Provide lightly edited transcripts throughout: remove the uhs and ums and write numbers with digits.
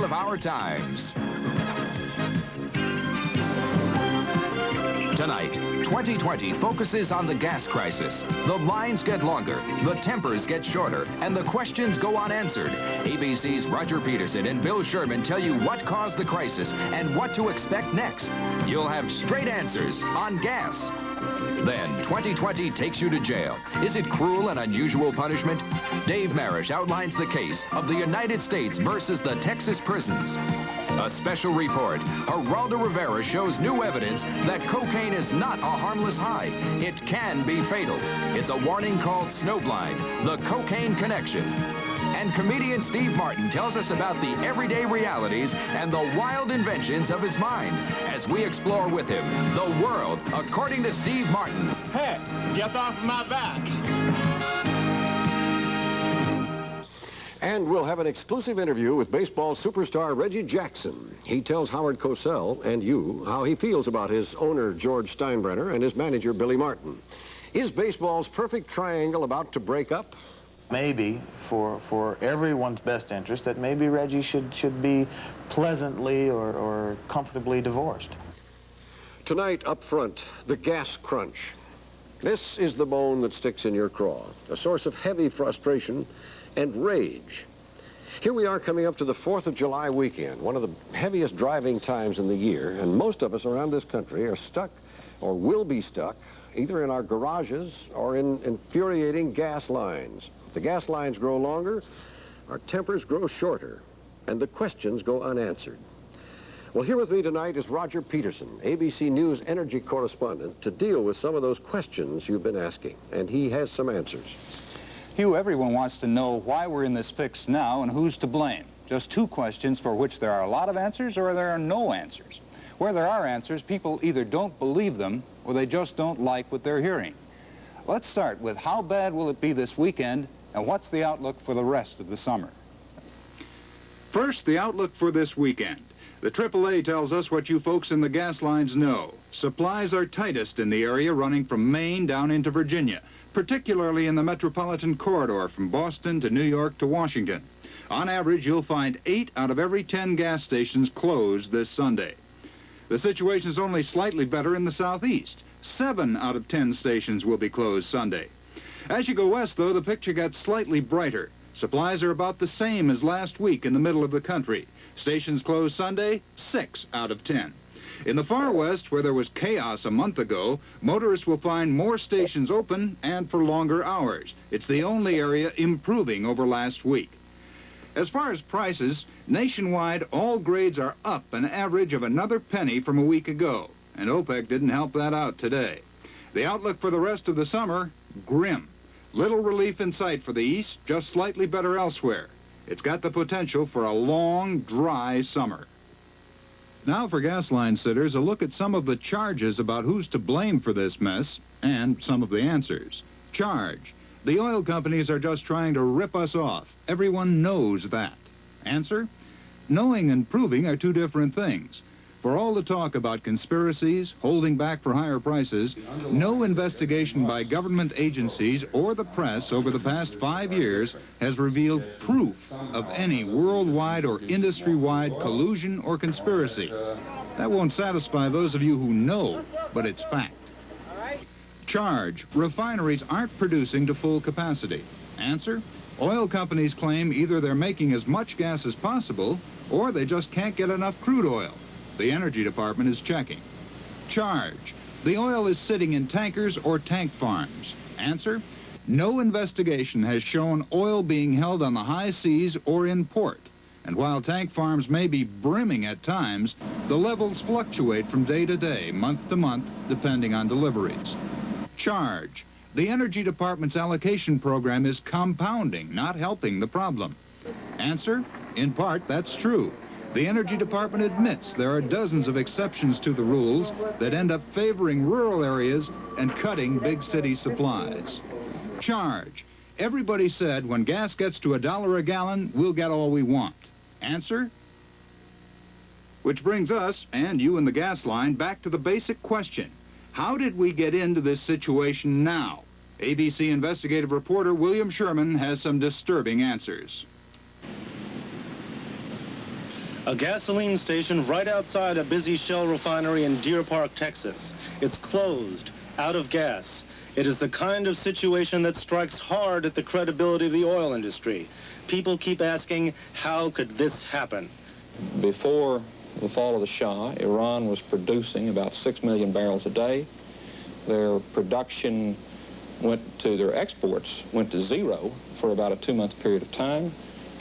tale of our times. Tonight, 2020 focuses on the gas crisis. The lines get longer, the tempers get shorter, and the questions go unanswered. ABC's Roger Peterson and Bill Sherman tell you what caused the crisis and what to expect next. You'll have straight answers on gas. Then, 2020 takes you to jail. Is it cruel and unusual punishment? Dave Marish outlines the case of the United States versus the Texas prisons. A special report, Geraldo Rivera shows new evidence that cocaine is not a harmless high. It can be fatal. It's a warning called Snowblind, the cocaine connection. And comedian Steve Martin tells us about the everyday realities and the wild inventions of his mind as we explore with him the world according to Steve Martin. Hey, get off my back. And we'll have an exclusive interview with baseball superstar Reggie Jackson. He tells Howard Cosell and you how he feels about his owner, George Steinbrenner, and his manager, Billy Martin. Is baseball's perfect triangle about to break up? Maybe for everyone's best interest that maybe Reggie should be pleasantly or comfortably divorced. Tonight, up front, the gas crunch. This is the bone that sticks in your craw, a source of heavy frustration and rage. Here we are coming up to the 4th of July weekend, one of the heaviest driving times in the year, and most of us around this country are stuck or will be stuck either in our garages or in infuriating gas lines. The gas lines grow longer, our tempers grow shorter, and the questions go unanswered. Well, here with me tonight is Roger Peterson, ABC News energy correspondent, to deal with some of those questions you've been asking, and he has some answers. Hugh, everyone wants to know why we're in this fix now and who's to blame. Just two questions for which there are a lot of answers or there are no answers. Where there are answers, people either don't believe them or they just don't like what they're hearing. Let's start with how bad will it be this weekend and what's the outlook for the rest of the summer? First, the outlook for this weekend. The AAA tells us what you folks in the gas lines know. Supplies are tightest in the area running from Maine down into Virginia, particularly in the metropolitan corridor from Boston to New York to Washington. On average, you'll find 8 out of every 10 gas stations closed this Sunday. The situation is only slightly better in the southeast. 7 out of 10 stations will be closed Sunday. As you go west, though, the picture gets slightly brighter. Supplies are about the same as last week in the middle of the country. Stations closed Sunday, 6 out of 10. In the far west, where there was chaos a month ago, motorists will find more stations open and for longer hours. It's the only area improving over last week. As far as prices, nationwide, all grades are up an average of another penny from a week ago, and OPEC didn't help that out today. The outlook for the rest of the summer, grim. Little relief in sight for the east, just slightly better elsewhere. It's got the potential for a long, dry summer. Now for gas line sitters, a look at some of the charges about who's to blame for this mess and some of the answers. Charge. The oil companies are just trying to rip us off. Everyone knows that. Answer. Knowing and proving are two different things. For all the talk about conspiracies, holding back for higher prices, no investigation by government agencies or the press over the past 5 years has revealed proof of any worldwide or industry-wide collusion or conspiracy. That won't satisfy those of you who know, but it's fact. Charge. Refineries aren't producing to full capacity. Answer. Oil companies claim either they're making as much gas as possible or they just can't get enough crude oil. The Energy Department is checking. Charge. The oil is sitting in tankers or tank farms. Answer. No investigation has shown oil being held on the high seas or in port. And while tank farms may be brimming at times, the levels fluctuate from day to day, month to month, depending on deliveries. Charge. The Energy Department's allocation program is compounding, not helping the problem. Answer. In part, that's true. The Energy Department admits there are dozens of exceptions to the rules that end up favoring rural areas and cutting big city supplies. Charge. Everybody said when gas gets to $1 a gallon, we'll get all we want. Answer. Which brings us, and you in the gas line, back to the basic question. How did we get into this situation now? ABC investigative reporter William Sherman has some disturbing answers. A gasoline station right outside a busy Shell refinery in Deer Park, Texas. It's closed, out of gas. It is the kind of situation that strikes hard at the credibility of the oil industry. People keep asking, how could this happen? Before the fall of the Shah, Iran was producing about 6 million barrels a day. Their production their exports went to zero for about a 2-month period of time.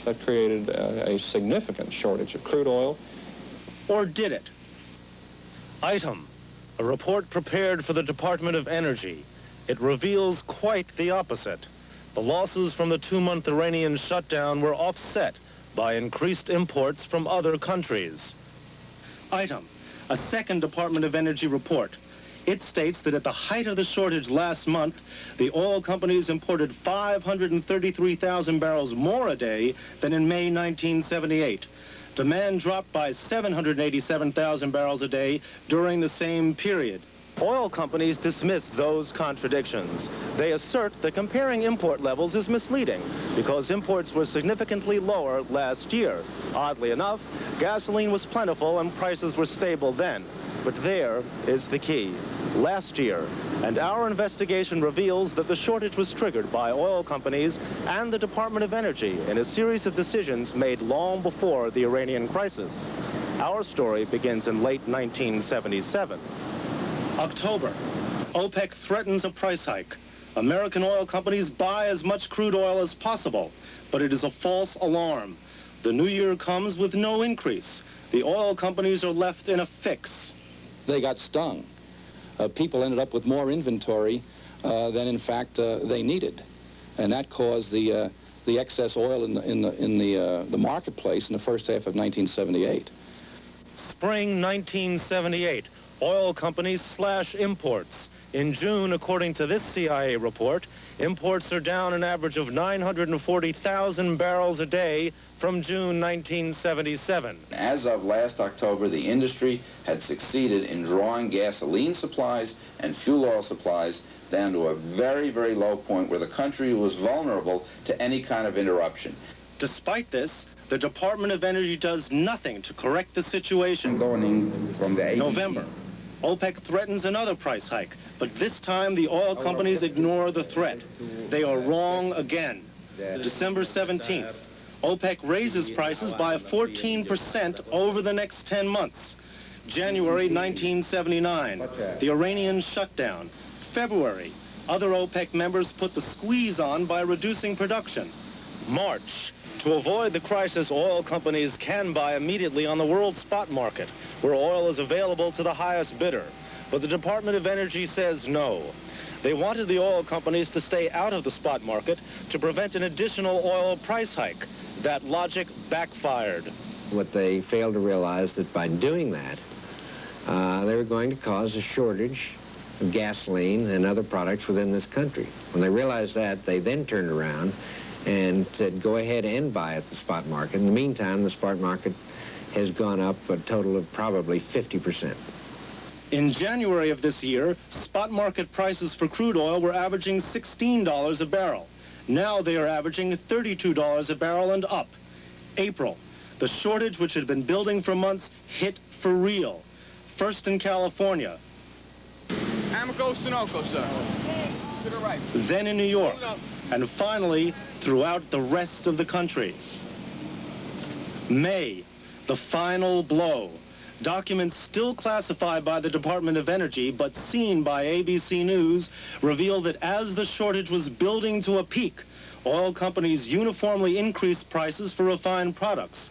That created a significant shortage of crude oil. Or did it? Item, a report prepared for the Department of Energy. It reveals quite the opposite. The losses from the 2-month Iranian shutdown were offset by increased imports from other countries. Item, a second Department of Energy report. It states that at the height of the shortage last month, the oil companies imported 533,000 barrels more a day than in May 1978. Demand dropped by 787,000 barrels a day during the same period. Oil companies dismiss those contradictions. They assert that comparing import levels is misleading because imports were significantly lower last year. Oddly enough, gasoline was plentiful and prices were stable then. But there is the key. Last year, and our investigation reveals that the shortage was triggered by oil companies and the Department of Energy in a series of decisions made long before the Iranian crisis. Our story begins in late 1977. October, OPEC threatens a price hike. American oil companies buy as much crude oil as possible, but it is a false alarm. The new year comes with no increase. The oil companies are left in a fix. They got stung. People ended up with more inventory than, in fact, they needed. And that caused the excess oil in the marketplace in the first half of 1978. Spring 1978, oil companies slash imports. In June, according to this CIA report, imports are down an average of 940,000 barrels a day from June 1977. As of last October, the industry had succeeded in drawing gasoline supplies and fuel oil supplies down to a very, very low point where the country was vulnerable to any kind of interruption. Despite this, the Department of Energy does nothing to correct the situation. November, OPEC threatens another price hike, but this time the oil companies ignore the threat. They are wrong again. December 17th, OPEC raises prices by 14% over the next 10 months. January 1979, the Iranian shutdown. February, other OPEC members put the squeeze on by reducing production. March, to avoid the crisis, oil companies can buy immediately on the world spot market, where oil is available to the highest bidder. But the Department of Energy says no. They wanted the oil companies to stay out of the spot market to prevent an additional oil price hike. That logic backfired. What they failed to realize that by doing that, they were going to cause a shortage of gasoline and other products within this country. When they realized that, they then turned around and said, go ahead and buy at the spot market. In the meantime, the spot market has gone up a total of probably 50%. In January of this year, spot market prices for crude oil were averaging $16 a barrel. Now they are averaging $32 a barrel and up. April, the shortage which had been building for months hit for real. First in California. Amico Sunoco, sir. To the right. Then in New York. And finally, throughout the rest of the country. May, the final blow. Documents still classified by the Department of Energy, but seen by ABC News, reveal that as the shortage was building to a peak, oil companies uniformly increased prices for refined products.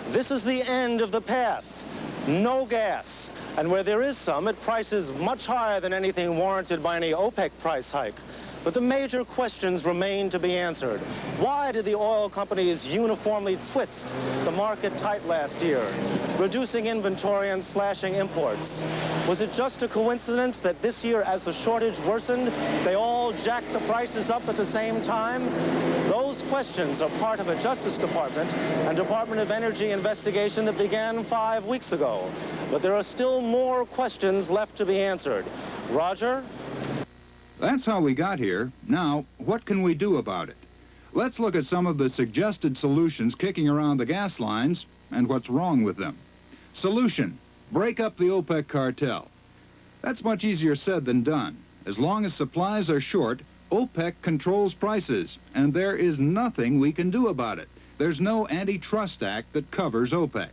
This is the end of the path. No gas. And where there is some, at prices much higher than anything warranted by any OPEC price hike. But the major questions remain to be answered. Why did the oil companies uniformly twist the market tight last year, reducing inventory and slashing imports? Was it just a coincidence that this year, as the shortage worsened, they all jacked the prices up at the same time? Those questions are part of a Justice Department and Department of Energy investigation that began 5 weeks ago. But there are still more questions left to be answered. Roger? That's how we got here. Now, what can we do about it? Let's look at some of the suggested solutions kicking around the gas lines and what's wrong with them. Solution: break up the OPEC cartel. That's much easier said than done. As long as supplies are short, OPEC controls prices, and there is nothing we can do about it. There's no antitrust act that covers OPEC.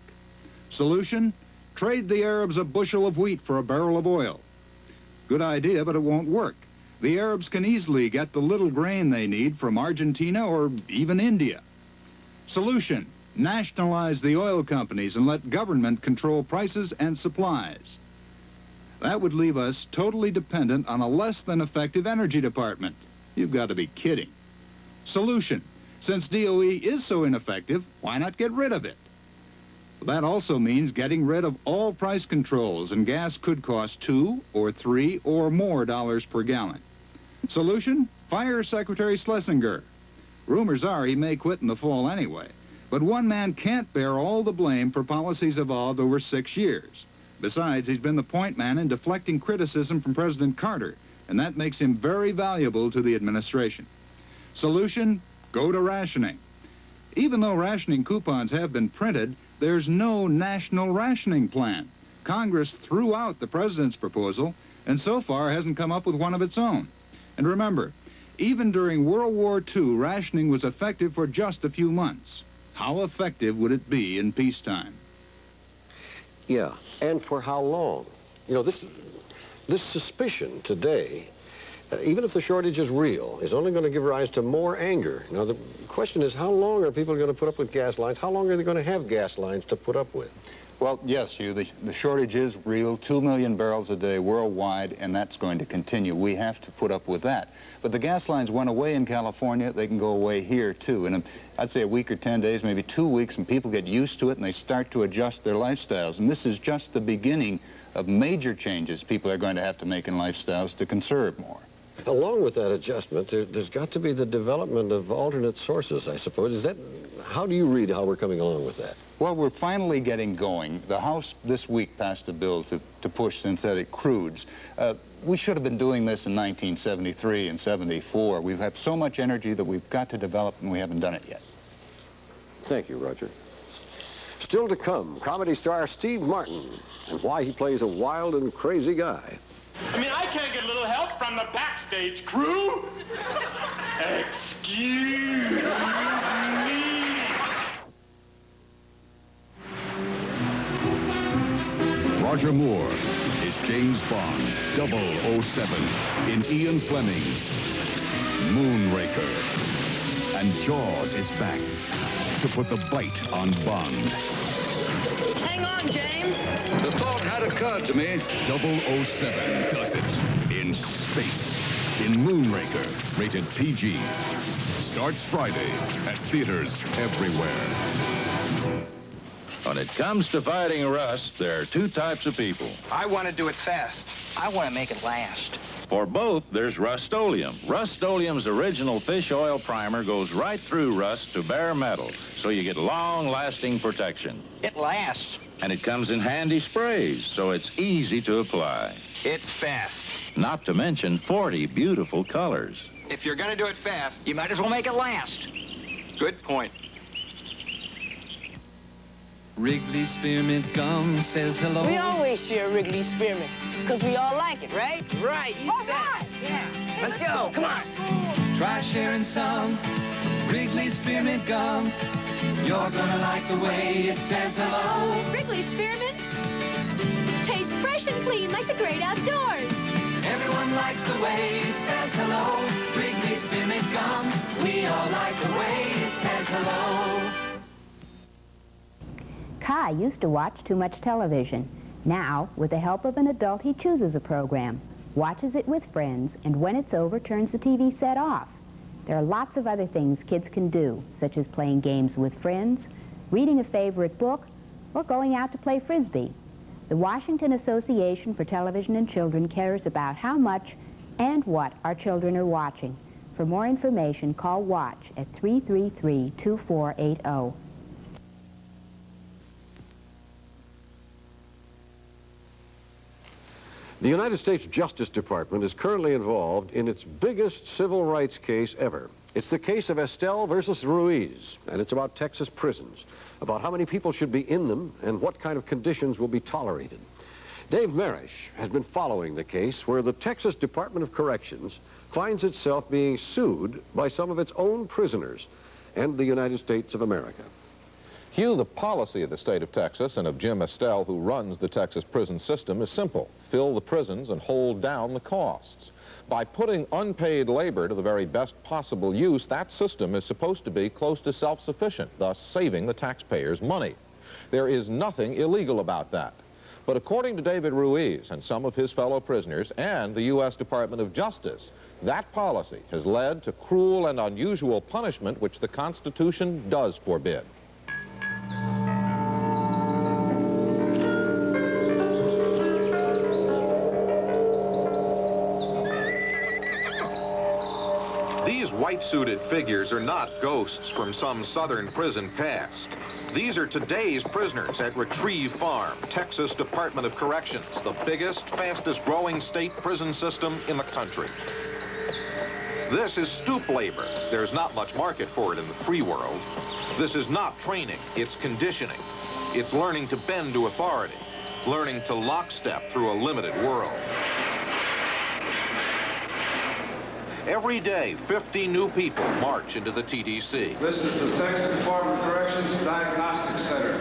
Solution: trade the Arabs a bushel of wheat for a barrel of oil. Good idea, but it won't work. The Arabs can easily get the little grain they need from Argentina or even India. Solution: nationalize the oil companies and let government control prices and supplies. That would leave us totally dependent on a less than effective energy department. You've got to be kidding. Solution: since DOE is so ineffective, why not get rid of it? That also means getting rid of all price controls, and gas could cost $2 or $3 or more per gallon. Solution: fire Secretary Schlesinger. Rumors are he may quit in the fall anyway, but one man can't bear all the blame for policies evolved over 6 years. Besides, he's been the point man in deflecting criticism from President Carter, and that makes him very valuable to the administration. Solution: go to rationing. Even though rationing coupons have been printed, there's no national rationing plan. Congress threw out the president's proposal and so far hasn't come up with one of its own. And remember, even during World War II, rationing was effective for just a few months. How effective would it be in peacetime? Yeah, and for how long? You know, this suspicion today, even if the shortage is real, is only going to give rise to more anger. Now, the question is, how long are people going to put up with gas lines? How long are they going to have gas lines to put up with? Well, yes, Hugh, the shortage is real, 2 million barrels a day worldwide, and that's going to continue. We have to put up with that. But the gas lines went away in California. They can go away here, too. In I'd say a week or 10 days, maybe 2 weeks, and people get used to it, and they start to adjust their lifestyles. And this is just the beginning of major changes people are going to have to make in lifestyles to conserve more. Along with that adjustment, there's got to be the development of alternate sources, I suppose. How do you read how we're coming along with that? Well, we're finally getting going. The House this week passed a bill to push synthetic crudes. We should have been doing this in 1973 and 74. We have so much energy that we've got to develop, and we haven't done it yet. Thank you, Roger. Still to come, comedy star Steve Martin and why he plays a wild and crazy guy. I mean, I can't get a little help from the backstage crew. Excuse me. Roger Moore is James Bond, 007, in Ian Fleming's Moonraker. And Jaws is back to put the bite on Bond. Hang on, James. The thought had occurred to me. 007 does it in space. In Moonraker, rated PG. Starts Friday at theaters everywhere. When it comes to fighting rust, there are two types of people. I want to do it fast. I want to make it last. For both, there's Rust-Oleum. Rust-Oleum's original fish oil primer goes right through rust to bare metal, so you get long-lasting protection. It lasts. And it comes in handy sprays, so it's easy to apply. It's fast. Not to mention 40 beautiful colors. If you're going to do it fast, You might as well make it last. good point. Wrigley Spearmint Gum says hello. We always share Wrigley Spearmint, because we all like it, right? Right. All right. Yeah. Let's go. Come on. Try sharing some Wrigley Spearmint Gum. You're gonna like the way it says hello. Wrigley Spearmint tastes fresh and clean like the great outdoors. Everyone likes the way it says hello. Wrigley Spearmint Gum. We all like the way it says hello. Kai used to watch too much television. Now, with the help of an adult, he chooses a program, watches it with friends, and when it's over, turns the TV set off. There are lots of other things kids can do, such as playing games with friends, reading a favorite book, or going out to play Frisbee. The Washington Association for Television and Children cares about how much and what our children are watching. For more information, call WATCH at 333-2480. The United States Justice Department is currently involved in its biggest civil rights case ever. It's the case of Estelle versus Ruiz, and it's about Texas prisons, about how many people should be in them and what kind of conditions will be tolerated. Dave Marish has been following the case where the Texas Department of Corrections finds itself being sued by some of its own prisoners and the United States of America. Hugh, the policy of the state of Texas and of Jim Estelle, who runs the Texas prison system, is simple. Fill the prisons and hold down the costs. By putting unpaid labor to the very best possible use, that system is supposed to be close to self-sufficient, thus saving the taxpayers money. There is nothing illegal about that. But according to David Ruiz and some of his fellow prisoners and the U.S. Department of Justice, that policy has led to cruel and unusual punishment which the Constitution does forbid. These white-suited figures are not ghosts from some southern prison past. These are today's prisoners at Retrieve Farm, Texas Department of Corrections, the biggest, fastest-growing state prison system in the country. This is stoop labor. There's not much market for it in the free world. This is not training, it's conditioning. It's learning to bend to authority, learning to lockstep through a limited world. Every day, 50 new people march into the TDC. This is the Texas Department of Corrections Diagnostic Center.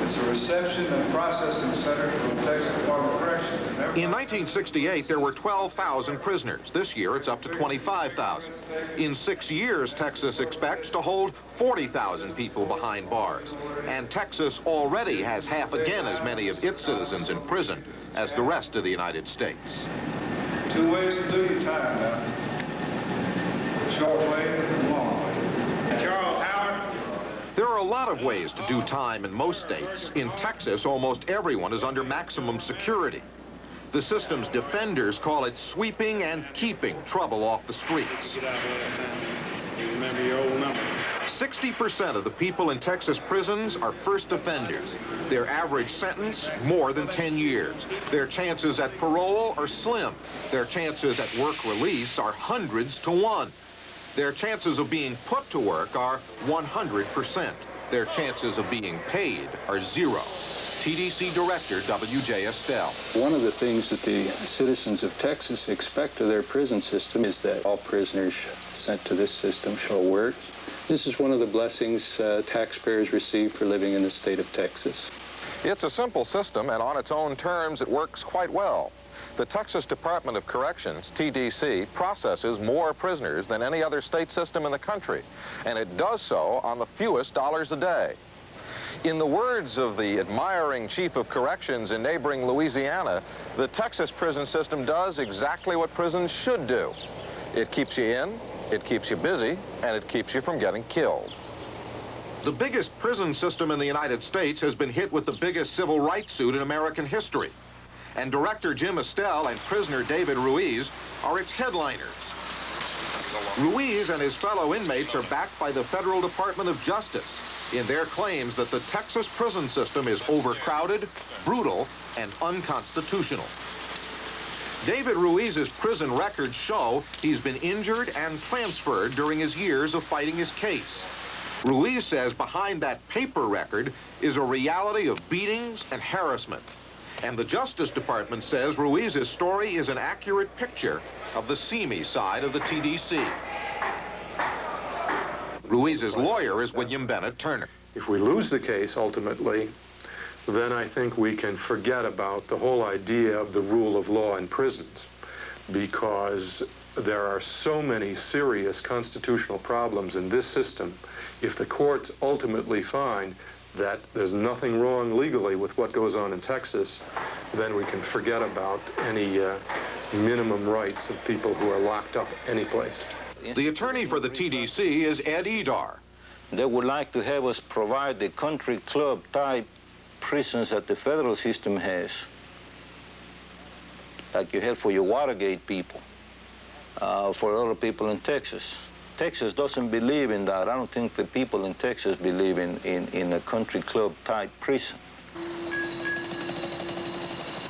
It's a reception and processing center for the Texas Department of Corrections. In 1968, there were 12,000 prisoners. This year, it's up to 25,000. In 6 years, Texas expects to hold 40,000 people behind bars. And Texas already has half again as many of its citizens in prison as the rest of the United States. 2 ways to do your time now. The short way and the long way. Charles Howard. There are a lot of ways to do time in most states. In Texas, almost everyone is under maximum security. The system's defenders call it sweeping and keeping trouble off the streets. You remember your old number. 60% of the people in Texas prisons are first offenders. Their average sentence, more than 10 years. Their chances at parole are slim. Their chances at work release are hundreds to 1. Their chances of being put to work are 100%. Their chances of being paid are 0. TDC Director W.J. Estelle. One of the things that the citizens of Texas expect of their prison system is that all prisoners sent to this system shall work. This is one of the blessings taxpayers receive for living in the state of Texas. It's a simple system, and on its own terms, it works quite well. The Texas Department of Corrections, TDC, processes more prisoners than any other state system in the country, and it does so on the fewest dollars a day. In the words of the admiring chief of corrections in neighboring Louisiana, the Texas prison system does exactly what prisons should do. It keeps you in, it keeps you busy, and it keeps you from getting killed. The biggest prison system in the United States has been hit with the biggest civil rights suit in American history. And Director Jim Estelle and prisoner David Ruiz are its headliners. Ruiz and his fellow inmates are backed by the Federal Department of Justice in their claims that the Texas prison system is overcrowded, brutal, and unconstitutional. David Ruiz's prison records show he's been injured and transferred during his years of fighting his case. Ruiz says behind that paper record is a reality of beatings and harassment. And the Justice Department says Ruiz's story is an accurate picture of the seamy side of the TDC. Ruiz's lawyer is William Bennett Turner. If we lose the case ultimately, then I think we can forget about the whole idea of the rule of law in prisons, because there are so many serious constitutional problems in this system. If the courts ultimately find that there's nothing wrong legally with what goes on in Texas, then we can forget about any minimum rights of people who are locked up anyplace. The attorney for the TDC is Ed Edar. They would like to have us provide the country club type prisons that the federal system has, like you have for your Watergate people, for other people in Texas. Texas doesn't believe in that. I don't think the people in Texas believe in a country club type prison.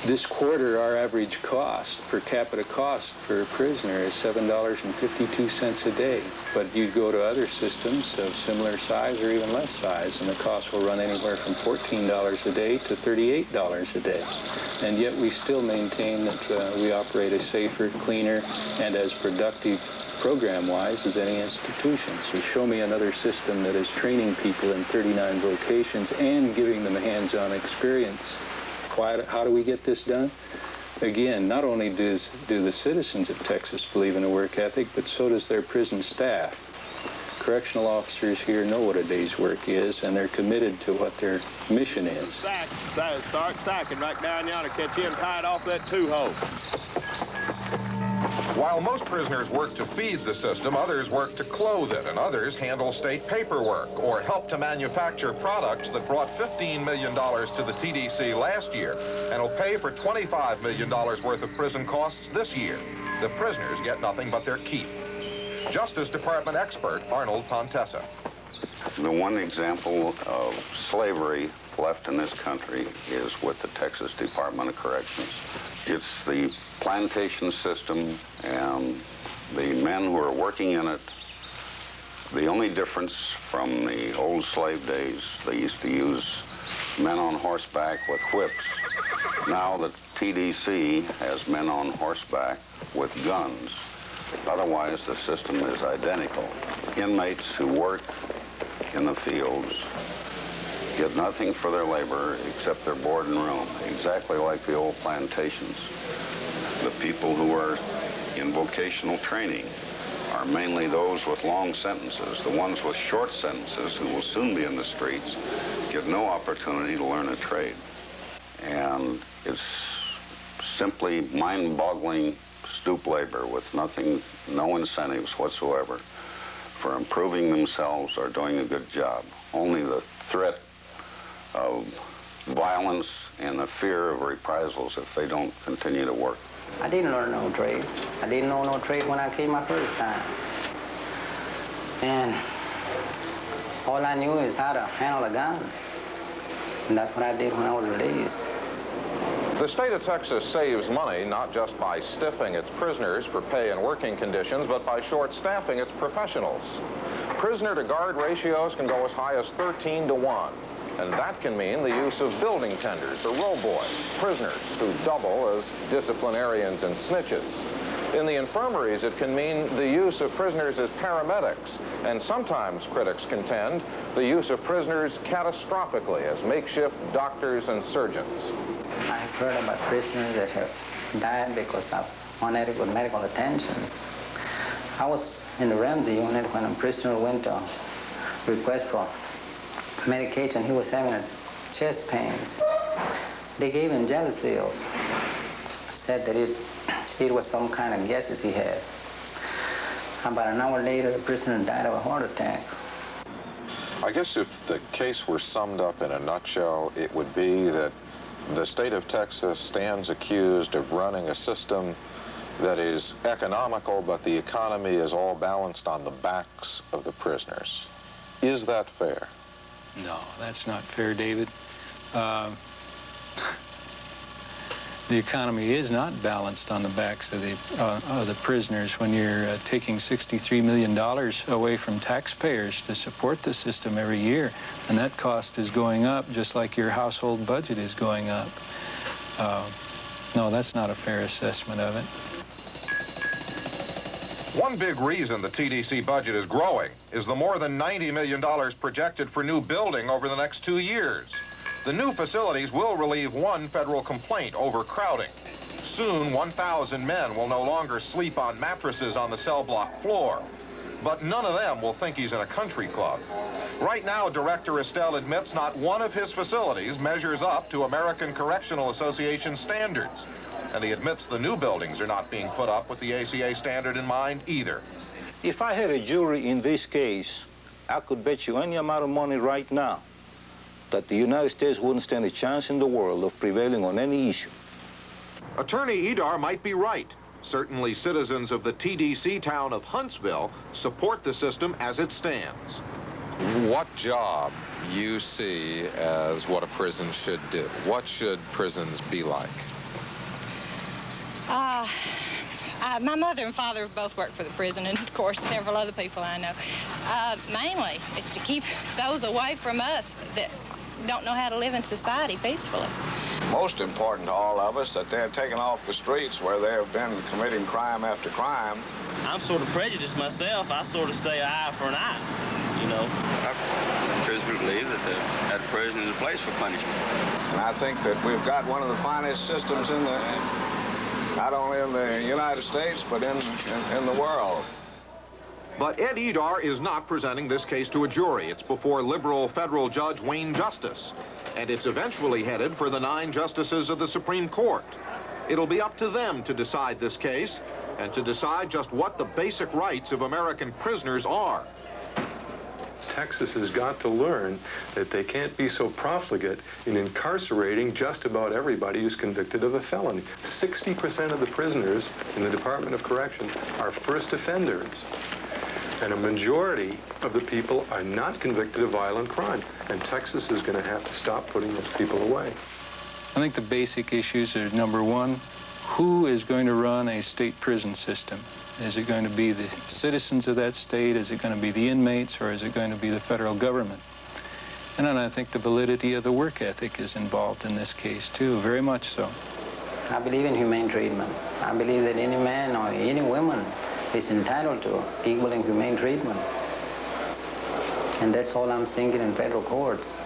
This quarter, our average cost, per capita cost for a prisoner is $7.52 a day. But you go to other systems of similar size or even less size, and the cost will run anywhere from $14 a day to $38 a day. And yet we still maintain that we operate a safer, cleaner, and as productive program-wise as any institution. So show me another system that is training people in 39 vocations and giving them a hands-on experience. How do we get this done? Again, not only do the citizens of Texas believe in a work ethic, but so does their prison staff. Correctional officers here know what a day's work is, and they're committed to what their mission is. Start sacking right down yonder, catch you and tie it off that two-hole. While most prisoners work to feed the system, others work to clothe it, and others handle state paperwork or help to manufacture products that brought $15 million to the TDC last year and will pay for $25 million worth of prison costs this year. The prisoners get nothing but their keep. Justice Department expert Arnold Pontessa. The one example of slavery left in this country is with the Texas Department of Corrections. It's the plantation system and the men who are working in it. The only difference from the old slave days, they used to use men on horseback with whips. Now the TDC has men on horseback with guns. Otherwise, the system is identical. Inmates who work in the fields get nothing for their labor except their board and room, exactly like the old plantations. The people who are in vocational training are mainly those with long sentences. The ones with short sentences, who will soon be in the streets, get no opportunity to learn a trade. And it's simply mind-boggling stoop labor with nothing, no incentives whatsoever for improving themselves or doing a good job. Only the threat of violence and the fear of reprisals if they don't continue to work. I didn't learn no trade. I didn't know no trade when I came my first time. And all I knew is how to handle a gun. And that's what I did when I was released. The state of Texas saves money not just by stiffing its prisoners for pay and working conditions, but by short-staffing its professionals. Prisoner-to-guard ratios can go as high as 13 to 1. And that can mean the use of building tenders or roll boys, prisoners who double as disciplinarians and snitches. In the infirmaries, it can mean the use of prisoners as paramedics, and sometimes, critics contend, the use of prisoners catastrophically as makeshift doctors and surgeons. I've heard about prisoners that have died because of inadequate medical attention. I was in the Ramsey unit when a prisoner went to request for medication. He was having chest pains. They gave him jelly seals. Said that it was some kind of gases he had. About an hour later, the prisoner died of a heart attack. I guess if the case were summed up in a nutshell, it would be that the state of Texas stands accused of running a system that is economical, but the economy is all balanced on the backs of the prisoners. Is that fair? No, that's not fair, David. The economy is not balanced on the backs of the prisoners when you're taking $63 million away from taxpayers to support the system every year, and that cost is going up just like your household budget is going up. No, that's not a fair assessment of it. One big reason the TDC budget is growing is the more than $90 million projected for new building over the next 2 years. The new facilities will relieve one federal complaint, overcrowding. Soon, 1,000 men will no longer sleep on mattresses on the cell block floor. But none of them will think he's in a country club. Right now, Director Estelle admits not one of his facilities measures up to American Correctional Association standards. And he admits the new buildings are not being put up with the ACA standard in mind either. If I had a jury in this case, I could bet you any amount of money right now that the United States wouldn't stand a chance in the world of prevailing on any issue. Attorney Edar might be right. Certainly citizens of the TDC town of Huntsville support the system as it stands. What job you see as what a prison should do? What should prisons be like? My mother and father both work for the prison, and of course several other people I know. Mainly, it's to keep those away from us that don't know how to live in society peacefully. Most important to all of us that they're taken off the streets where they have been committing crime after crime. I'm sort of prejudiced myself. I sort of say eye for an eye, you know. I truthfully believe that prison is a place for punishment. And I think that we've got one of the finest systems in the, not only in the United States, but in the world. But Ed Edar is not presenting this case to a jury. It's before liberal federal judge Wayne Justice, and it's eventually headed for the 9 justices of the Supreme Court. It'll be up to them to decide this case and to decide just what the basic rights of American prisoners are. Texas has got to learn that they can't be so profligate in incarcerating just about everybody who's convicted of a felony. 60% of the prisoners in the Department of Correction are first offenders. And a majority of the people are not convicted of violent crime. And Texas is going to have to stop putting those people away. I think the basic issues are, number one, who is going to run a state prison system? Is it going to be the citizens of that state? Is it going to be the inmates? Or is it going to be the federal government? And then I think the validity of the work ethic is involved in this case, too, very much so. I believe in humane treatment. I believe that any man or any woman is entitled to equal and humane treatment. And that's all I'm thinking in federal courts.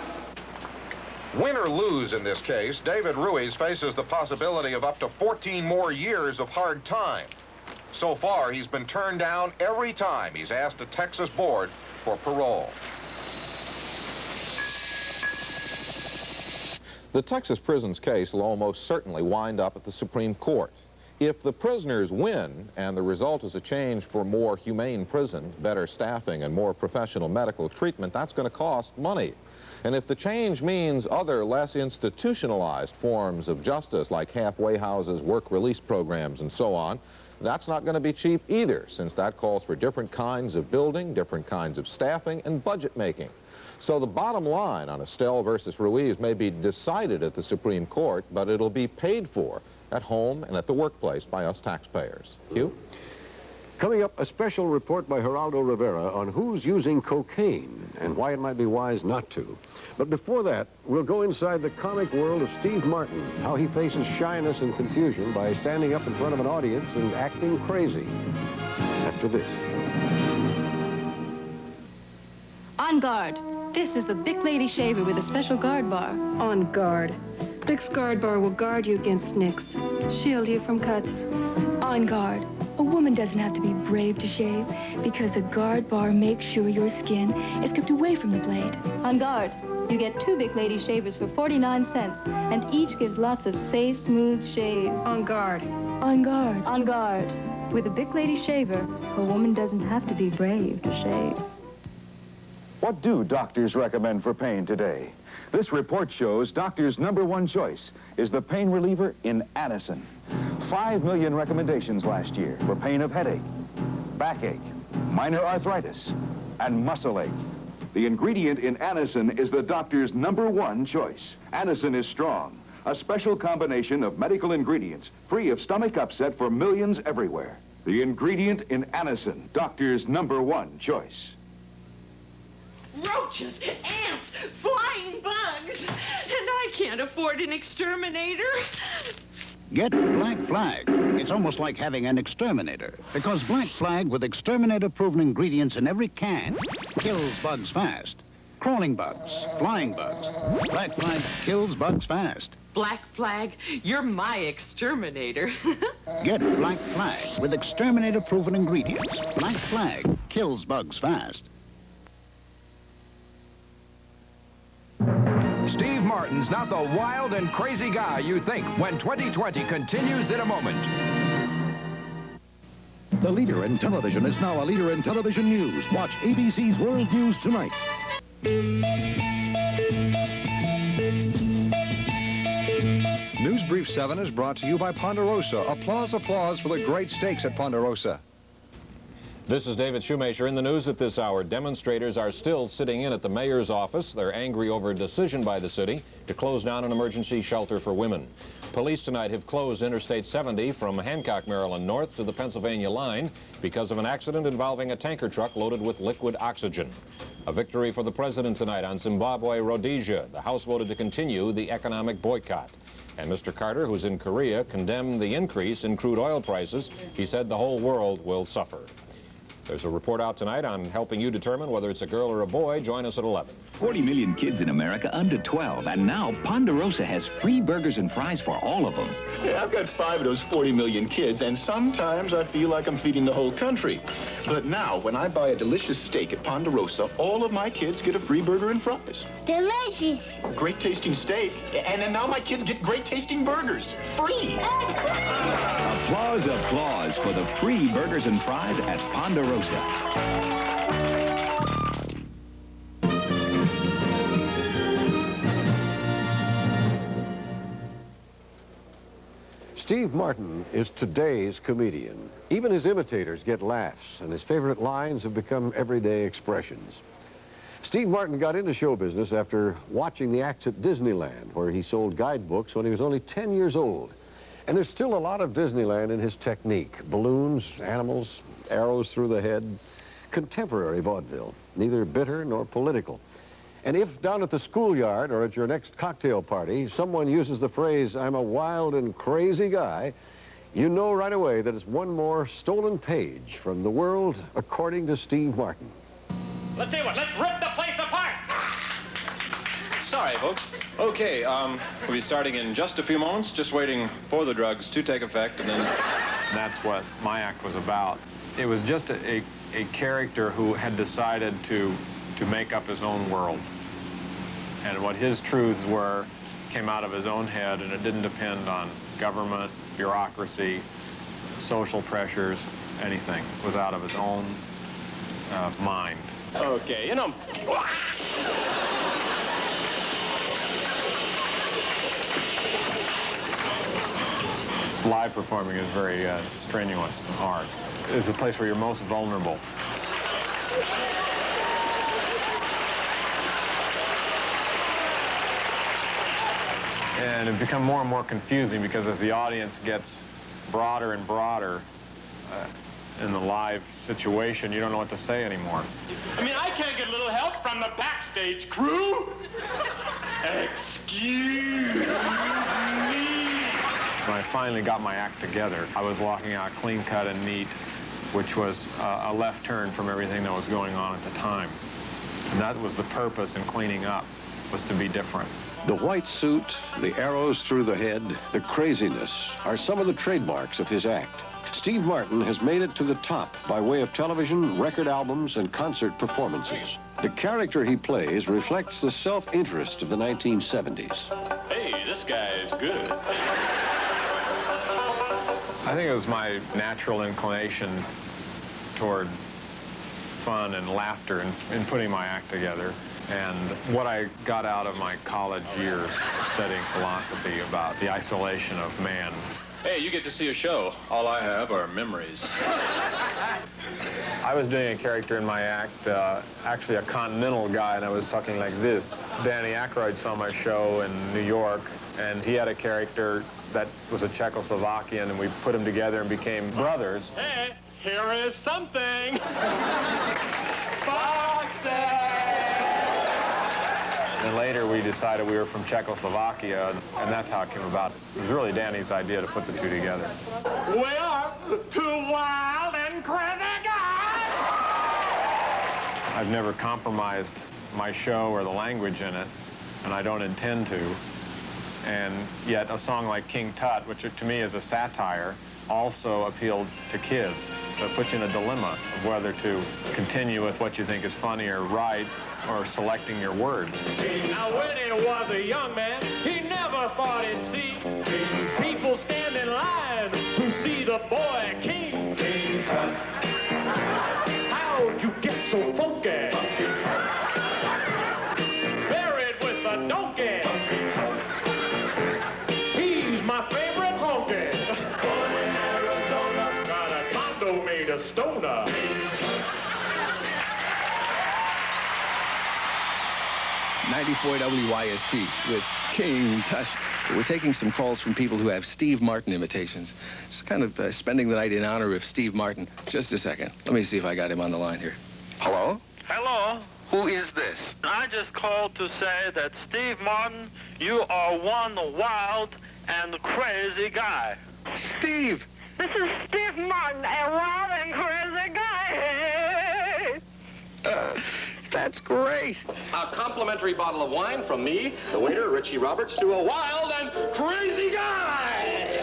Win or lose in this case, David Ruiz faces the possibility of up to 14 more years of hard time. So far, he's been turned down every time he's asked a Texas board for parole. The Texas prisons case will almost certainly wind up at the Supreme Court. If the prisoners win and the result is a change for more humane prison, better staffing, and more professional medical treatment, that's going to cost money. And if the change means other less institutionalized forms of justice like halfway houses, work release programs, and so on, that's not going to be cheap either, since that calls for different kinds of building, different kinds of staffing, and budget making. So the bottom line on Estelle versus Ruiz may be decided at the Supreme Court, but it'll be paid for at home and at the workplace by us taxpayers. Hugh? Coming up, a special report by Geraldo Rivera on who's using cocaine and why it might be wise not to. But before that, we'll go inside the comic world of Steve Martin, how he faces shyness and confusion by standing up in front of an audience and acting crazy. After this. On guard. This is the Bic Lady Shaver with a special guard bar. On guard. Bic's guard bar will guard you against nicks, shield you from cuts. On guard. A woman doesn't have to be brave to shave because the guard bar makes sure your skin is kept away from the blade. On guard. You get 2 Bic Lady Shavers for 49 cents, and each gives lots of safe, smooth shaves. On guard. On guard. On guard. With a Bic Lady Shaver, a woman doesn't have to be brave to shave. What do doctors recommend for pain today? This report shows doctors' #1 choice is the pain reliever in Anacin. 5 million recommendations last year for pain of headache, backache, minor arthritis, and muscle ache. The ingredient in Anacin is the doctor's #1 choice. Anacin is strong, a special combination of medical ingredients free of stomach upset for millions everywhere. The ingredient in Anacin, doctor's #1 choice. Roaches, ants, flying bugs, and I can't afford an exterminator. Get Black Flag. It's almost like having an exterminator, because Black Flag with exterminator-proven ingredients in every can kills bugs fast. Crawling bugs, flying bugs. Black Flag kills bugs fast. Black Flag, you're my exterminator. Get Black Flag with exterminator-proven ingredients. Black Flag kills bugs fast. Steve Martin's not the wild and crazy guy you think when 2020 continues in a moment. The leader in television is now a leader in television news. Watch ABC's World News tonight. News Brief 7 is brought to you by Ponderosa. Applause, applause for the great steaks at Ponderosa. This is David Shoemaker. In the news at this hour, demonstrators are still sitting in at the mayor's office. They're angry over a decision by the city to close down an emergency shelter for women. Police tonight have closed Interstate 70 from Hancock, Maryland, north to the Pennsylvania line because of an accident involving a tanker truck loaded with liquid oxygen. A victory for the president tonight on Zimbabwe, Rhodesia. The House voted to continue the economic boycott. And Mr. Carter, who's in Korea, condemned the increase in crude oil prices. He said the whole world will suffer. There's a report out tonight on helping you determine whether it's a girl or a boy. Join us at 11. 40 million kids in America under 12, and now Ponderosa has free burgers and fries for all of them. Yeah, I've got 5 of those 40 million kids, and sometimes I feel like I'm feeding the whole country. But now, when I buy a delicious steak at Ponderosa, all of my kids get a free burger and fries. Delicious. Great tasting steak, and then now my kids get great tasting burgers. Free. Applause, applause for the free burgers and fries at Ponderosa. Steve Martin is today's comedian. Even his imitators get laughs, and his favorite lines have become everyday expressions. Steve Martin got into show business after watching the acts at Disneyland, where he sold guidebooks when he was only 10 years old. And there's still a lot of Disneyland in his technique. Balloons, animals, arrows through the head. Contemporary vaudeville, neither bitter nor political. And if down at the schoolyard or at your next cocktail party, someone uses the phrase, "I'm a wild and crazy guy," you know right away that it's one more stolen page from the world according to Steve Martin. Let's do it. Let's rip the place apart. Sorry, folks. Okay, we'll be starting in just a few moments, just waiting for the drugs to take effect, and then... That's what my act was about. It was just a character who had decided to make up his own world. And what his truths were came out of his own head, and it didn't depend on government, bureaucracy, social pressures, anything. It was out of his own mind. Okay, you know. Live performing is very strenuous and hard. It's a place where you're most vulnerable. And it becomes more and more confusing because as the audience gets broader and broader in the live situation, you don't know what to say anymore. I mean, I can't get a little help from the backstage crew. Excuse me. When I finally got my act together, I was walking out clean cut and neat, which was a left turn from everything that was going on at the time. And that was the purpose in cleaning up, was to be different. The white suit, the arrows through the head, the craziness are some of the trademarks of his act. Steve Martin has made it to the top by way of television, record albums, and concert performances. The character he plays reflects the self-interest of the 1970s. Hey, this guy is good. I think it was my natural inclination toward fun and laughter in putting my act together. And what I got out of my college years studying philosophy about the isolation of man. Hey, you get to see a show. All I have are memories. I was doing a character in my act, actually a continental guy, and I was talking like this. Danny Aykroyd saw my show in New York, and he had a character that was a Czechoslovakian, and we put them together and became brothers. Hey, here is something. And later we decided we were from Czechoslovakia, and that's how it came about. It was really Danny's idea to put the two together. We are two wild and crazy guys. I've never compromised my show or the language in it, and I don't intend to. And yet a song like King Tut, which to me is a satire, also appealed to kids. So it puts you in a dilemma of whether to continue with what you think is funny or right, or selecting your words. Now when he was a young man, he never thought he'd see people stand in line to see the boy king. King Tut. How'd you get so funky? Buried with a donkey. He's my favorite honky. Born in Arizona. Got a condo made of stoner. 94 WYSP with King Tut. We're taking some calls from people who have Steve Martin imitations. Just kind of spending the night in honor of Steve Martin. Just a second. Let me see if I got him on the line here. Hello? Hello. Who is this? I just called to say that Steve Martin, you are one wild and crazy guy. Steve! This is Steve Martin, a wild and crazy guy. That's great. A complimentary bottle of wine from me, the waiter, Richie Roberts, to a wild and crazy guy.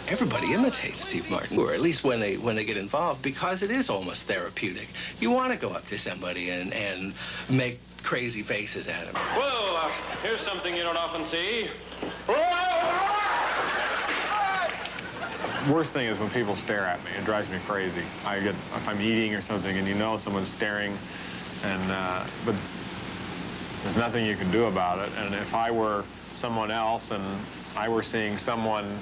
Everybody imitates Steve Martin, or at least when they get involved, because it is almost therapeutic. You want to go up to somebody and make crazy faces at him. Well, here's something you don't often see. Worst thing is when people stare at me. It drives me crazy. If I'm eating or something and you know someone's staring, but there's nothing you can do about it. And if I were someone else and I were seeing someone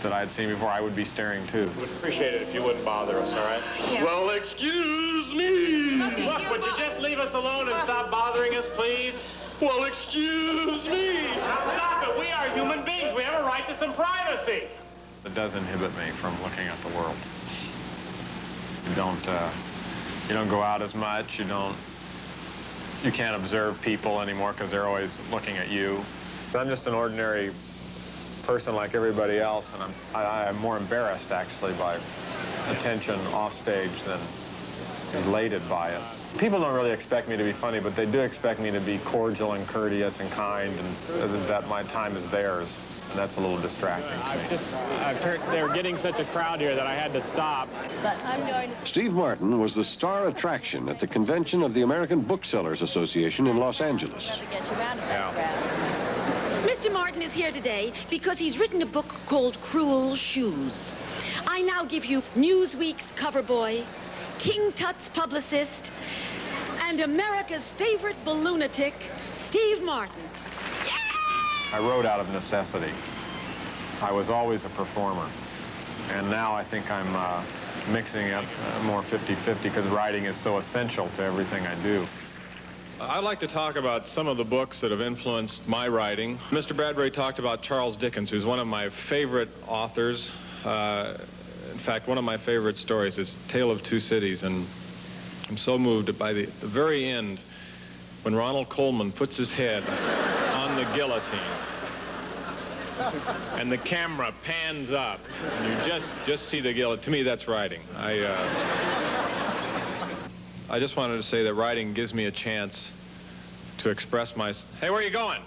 that I'd seen before, I would be staring too. Would appreciate it if you wouldn't bother us, all right? Yeah. Well, excuse me. Okay, Look, would you just leave us alone and stop bothering us, please? Well, excuse me. Now stop it. We are human beings. We have a right to some privacy. It does inhibit me from looking at the world. You don't go out as much. You can't observe people anymore because they're always looking at you. I'm just an ordinary person like everybody else, and I'm more embarrassed actually by attention off stage than elated by it. People don't really expect me to be funny, but they do expect me to be cordial and courteous and kind, and that my time is theirs. And that's a little distracting to me. I've heard they're getting such a crowd here that I had to stop. But I'm going to... Steve Martin was the star attraction at the convention of the American Booksellers Association in Los Angeles. Mr. Martin is here today because he's written a book called Cruel Shoes. I now give you Newsweek's cover boy, King Tut's publicist, and America's favorite balloonatic, Steve Martin. I wrote out of necessity. I was always a performer. And now I think I'm mixing up more 50-50 because writing is so essential to everything I do. I'd like to talk about some of the books that have influenced my writing. Mr. Bradbury talked about Charles Dickens, who's one of my favorite authors. In fact, one of my favorite stories is Tale of Two Cities, and I'm so moved by the very end when Ronald Colman puts his head on the guillotine and the camera pans up and you just see the guillotine. To me, that's writing. I just wanted to say that writing gives me a chance to express my... Hey, where are you going?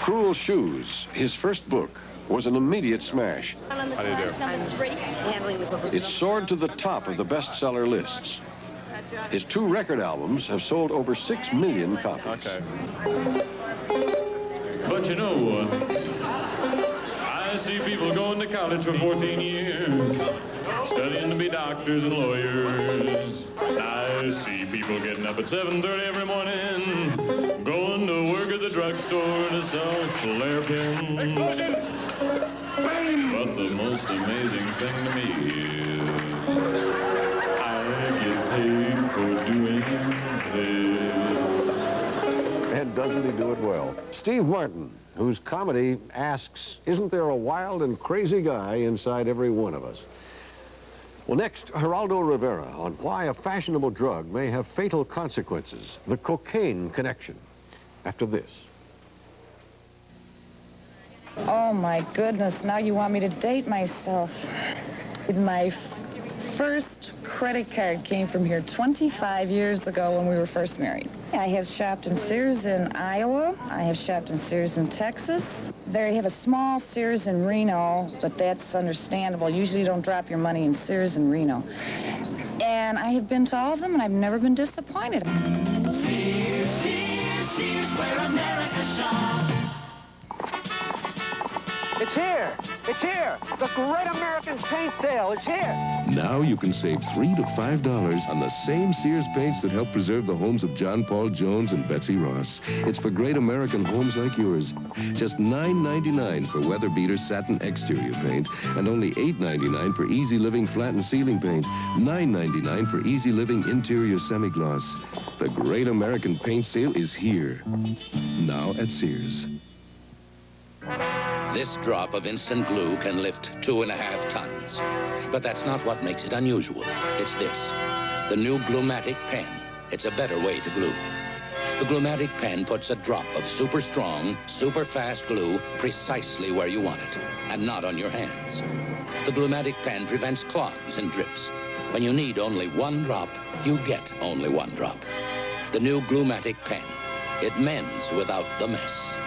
Cruel Shoes, his first book, was an immediate smash. How do you do? It soared to the top of the bestseller lists. His 2 record albums have sold over 6 million copies. Okay. But you know, I see people going to college for 14 years, studying to be doctors and lawyers. I see people getting up at 7:30 every morning, going to work at the drugstore to sell flare pins. But the most amazing thing to me is I get paid for doing this. And doesn't he do it well? Steve Martin, whose comedy asks, isn't there a wild and crazy guy inside every one of us? Well, next, Geraldo Rivera on why a fashionable drug may have fatal consequences, the cocaine connection, after this. Oh, my goodness, now you want me to date myself. My first credit card came from here 25 years ago when we were first married. I have shopped in Sears in Iowa. I have shopped in Sears in Texas. They have a small Sears in Reno, but that's understandable. Usually you don't drop your money in Sears in Reno. And I have been to all of them, and I've never been disappointed. Sears, Sears, Sears, where America shops. It's here. It's here. The Great American Paint Sale is here. Now you can save $3 to $5 on the same Sears paints that help preserve the homes of John Paul Jones and Betsy Ross. It's for great American homes like yours. Just $9.99 for Weather Beater satin exterior paint and only $8.99 for Easy Living flat and ceiling paint. $9.99 for Easy Living interior semi-gloss. The Great American Paint Sale is here. Now at Sears. This drop of instant glue can lift 2.5 tons. But that's not what makes it unusual. It's this, the new Glumatic pen. It's a better way to glue. The Glumatic pen puts a drop of super strong, super fast glue precisely where you want it, and not on your hands. The Glumatic pen prevents clogs and drips. When you need only one drop, you get only one drop. The new Glumatic pen. It mends without the mess.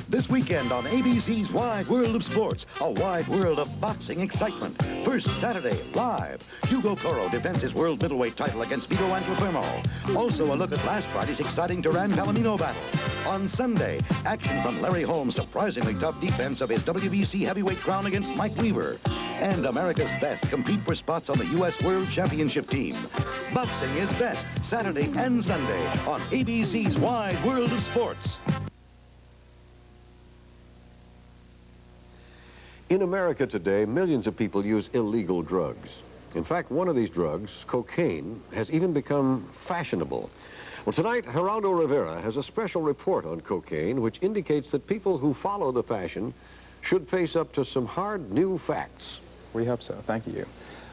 This weekend on ABC's Wide World of Sports, a wide world of boxing excitement. First Saturday, live, Hugo Coro defends his world middleweight title against Vito Antuofermo. Also a look at last Friday's exciting Duran-Palomino battle. On Sunday, action from Larry Holmes' surprisingly tough defense of his WBC heavyweight crown against Mike Weaver. And America's best compete for spots on the U.S. World Championship team. Boxing is best, Saturday and Sunday on ABC's Wide World of Sports. In America today, millions of people use illegal drugs. In fact, one of these drugs, cocaine, has even become fashionable. Well, tonight, Geraldo Rivera has a special report on cocaine, which indicates that people who follow the fashion should face up to some hard new facts. We hope so. Thank you.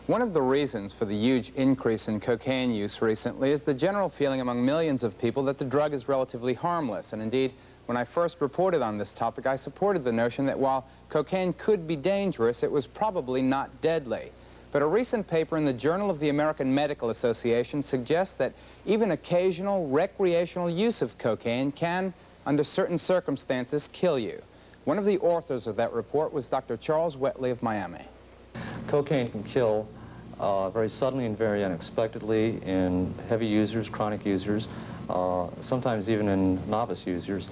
One of the reasons for the huge increase in cocaine use recently is the general feeling among millions of people that the drug is relatively harmless. And indeed, when I first reported on this topic, I supported the notion that while cocaine could be dangerous, it was probably not deadly. But a recent paper in the Journal of the American Medical Association suggests that even occasional recreational use of cocaine can, under certain circumstances, kill you. One of the authors of that report was Dr. Charles Wetley of Miami. Cocaine can kill very suddenly and very unexpectedly in heavy users, chronic users, sometimes even in novice users.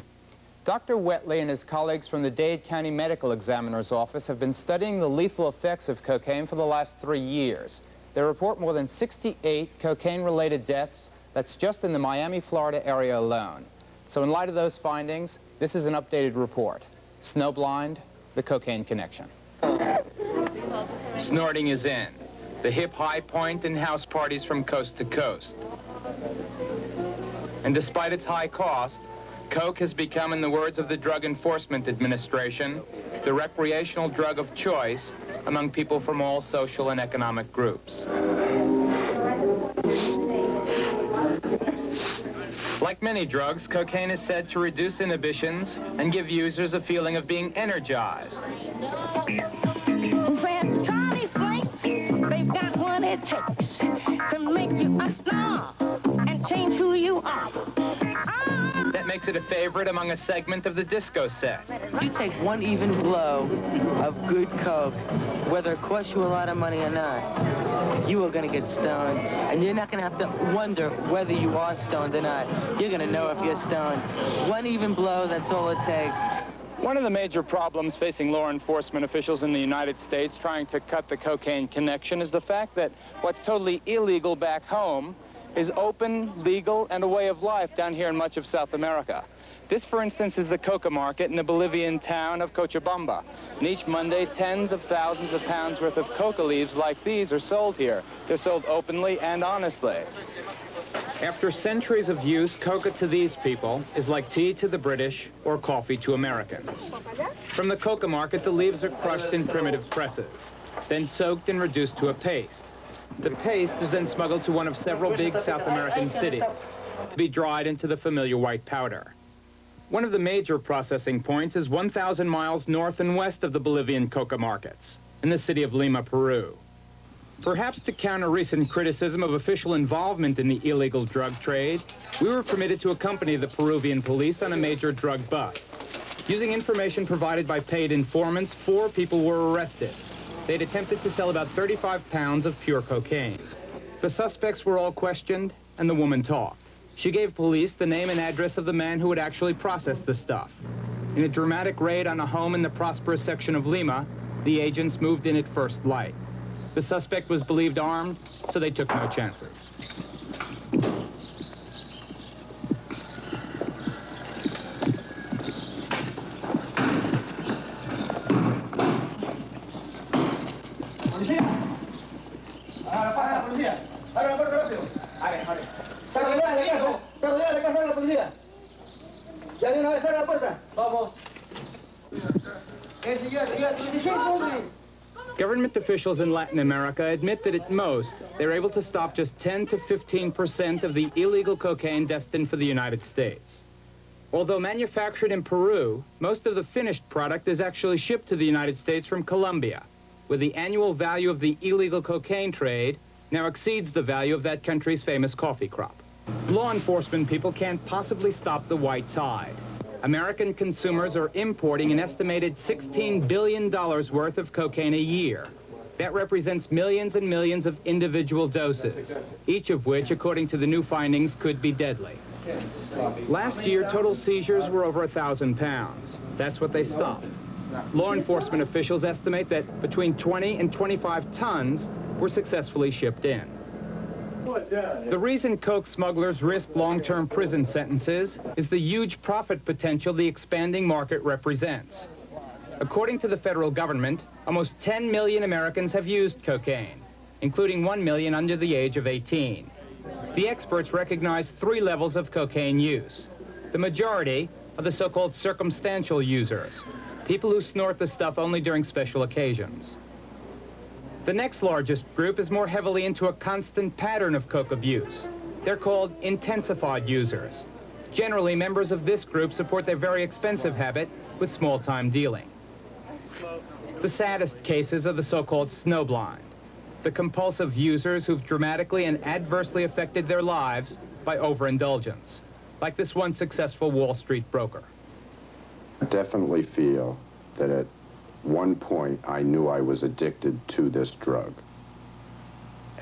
Dr. Wetley and his colleagues from the Dade County Medical Examiner's Office have been studying the lethal effects of cocaine for the last 3 years. They report more than 68 cocaine-related deaths. That's just in the Miami, Florida area alone. So in light of those findings, this is an updated report. Snowblind, the cocaine connection. Snorting is in. The hip high point in house parties from coast to coast. And despite its high cost, coke has become, in the words of the Drug Enforcement Administration, the recreational drug of choice among people from all social and economic groups. Like many drugs, cocaine is said to reduce inhibitions and give users a feeling of being energized. They've got what it takes to make you a star and change who you are. That makes it a favorite among a segment of the disco set. You take one even blow of good coke, whether it costs you a lot of money or not, you are going to get stoned, and you're not going to have to wonder whether you are stoned or not. You're going to know if you're stoned. One even blow, that's all it takes. One of the major problems facing law enforcement officials in the United States trying to cut the cocaine connection is the fact that what's totally illegal back home is open, legal, and a way of life down here in much of South America. This, for instance, is the coca market in the Bolivian town of Cochabamba. And each Monday, tens of thousands of pounds worth of coca leaves like these are sold here. They're sold openly and honestly. After centuries of use, coca to these people is like tea to the British or coffee to Americans. From the coca market, the leaves are crushed in primitive presses, then soaked and reduced to a paste. The paste is then smuggled to one of several big South American cities to be dried into the familiar white powder. One of the major processing points is 1,000 miles north and west of the Bolivian coca markets, in the city of Lima, Peru. Perhaps to counter recent criticism of official involvement in the illegal drug trade, we were permitted to accompany the Peruvian police on a major drug bust. Using information provided by paid informants, 4 people were arrested. They'd attempted to sell about 35 pounds of pure cocaine. The suspects were all questioned, and the woman talked. She gave police the name and address of the man who had actually processed the stuff. In a dramatic raid on a home in the prosperous section of Lima, the agents moved in at first light. The suspect was believed armed, so they took no chances. Government officials in Latin America admit that at most, they're able to stop just 10 to 15% of the illegal cocaine destined for the United States. Although manufactured in Peru, most of the finished product is actually shipped to the United States from Colombia, where the annual value of the illegal cocaine trade now exceeds the value of that country's famous coffee crop. Law enforcement people can't possibly stop the white tide. American consumers are importing an estimated $16 billion worth of cocaine a year. That represents millions and millions of individual doses, each of which, according to the new findings, could be deadly. Last year, total seizures were over 1,000 pounds. That's what they stopped. Law enforcement officials estimate that between 20 and 25 tons were successfully shipped in. The reason coke smugglers risk long-term prison sentences is the huge profit potential the expanding market represents. According to the federal government, almost 10 million Americans have used cocaine, including 1 million under the age of 18. The experts recognize 3 levels of cocaine use. The majority are the so-called circumstantial users, people who snort the stuff only during special occasions. The next largest group is more heavily into a constant pattern of coke abuse. They're called intensified users. Generally, members of this group support their very expensive habit with small-time dealing. The saddest cases are the so-called snowblind, the compulsive users who've dramatically and adversely affected their lives by overindulgence, like this one successful Wall Street broker. I definitely feel that at one point I knew I was addicted to this drug.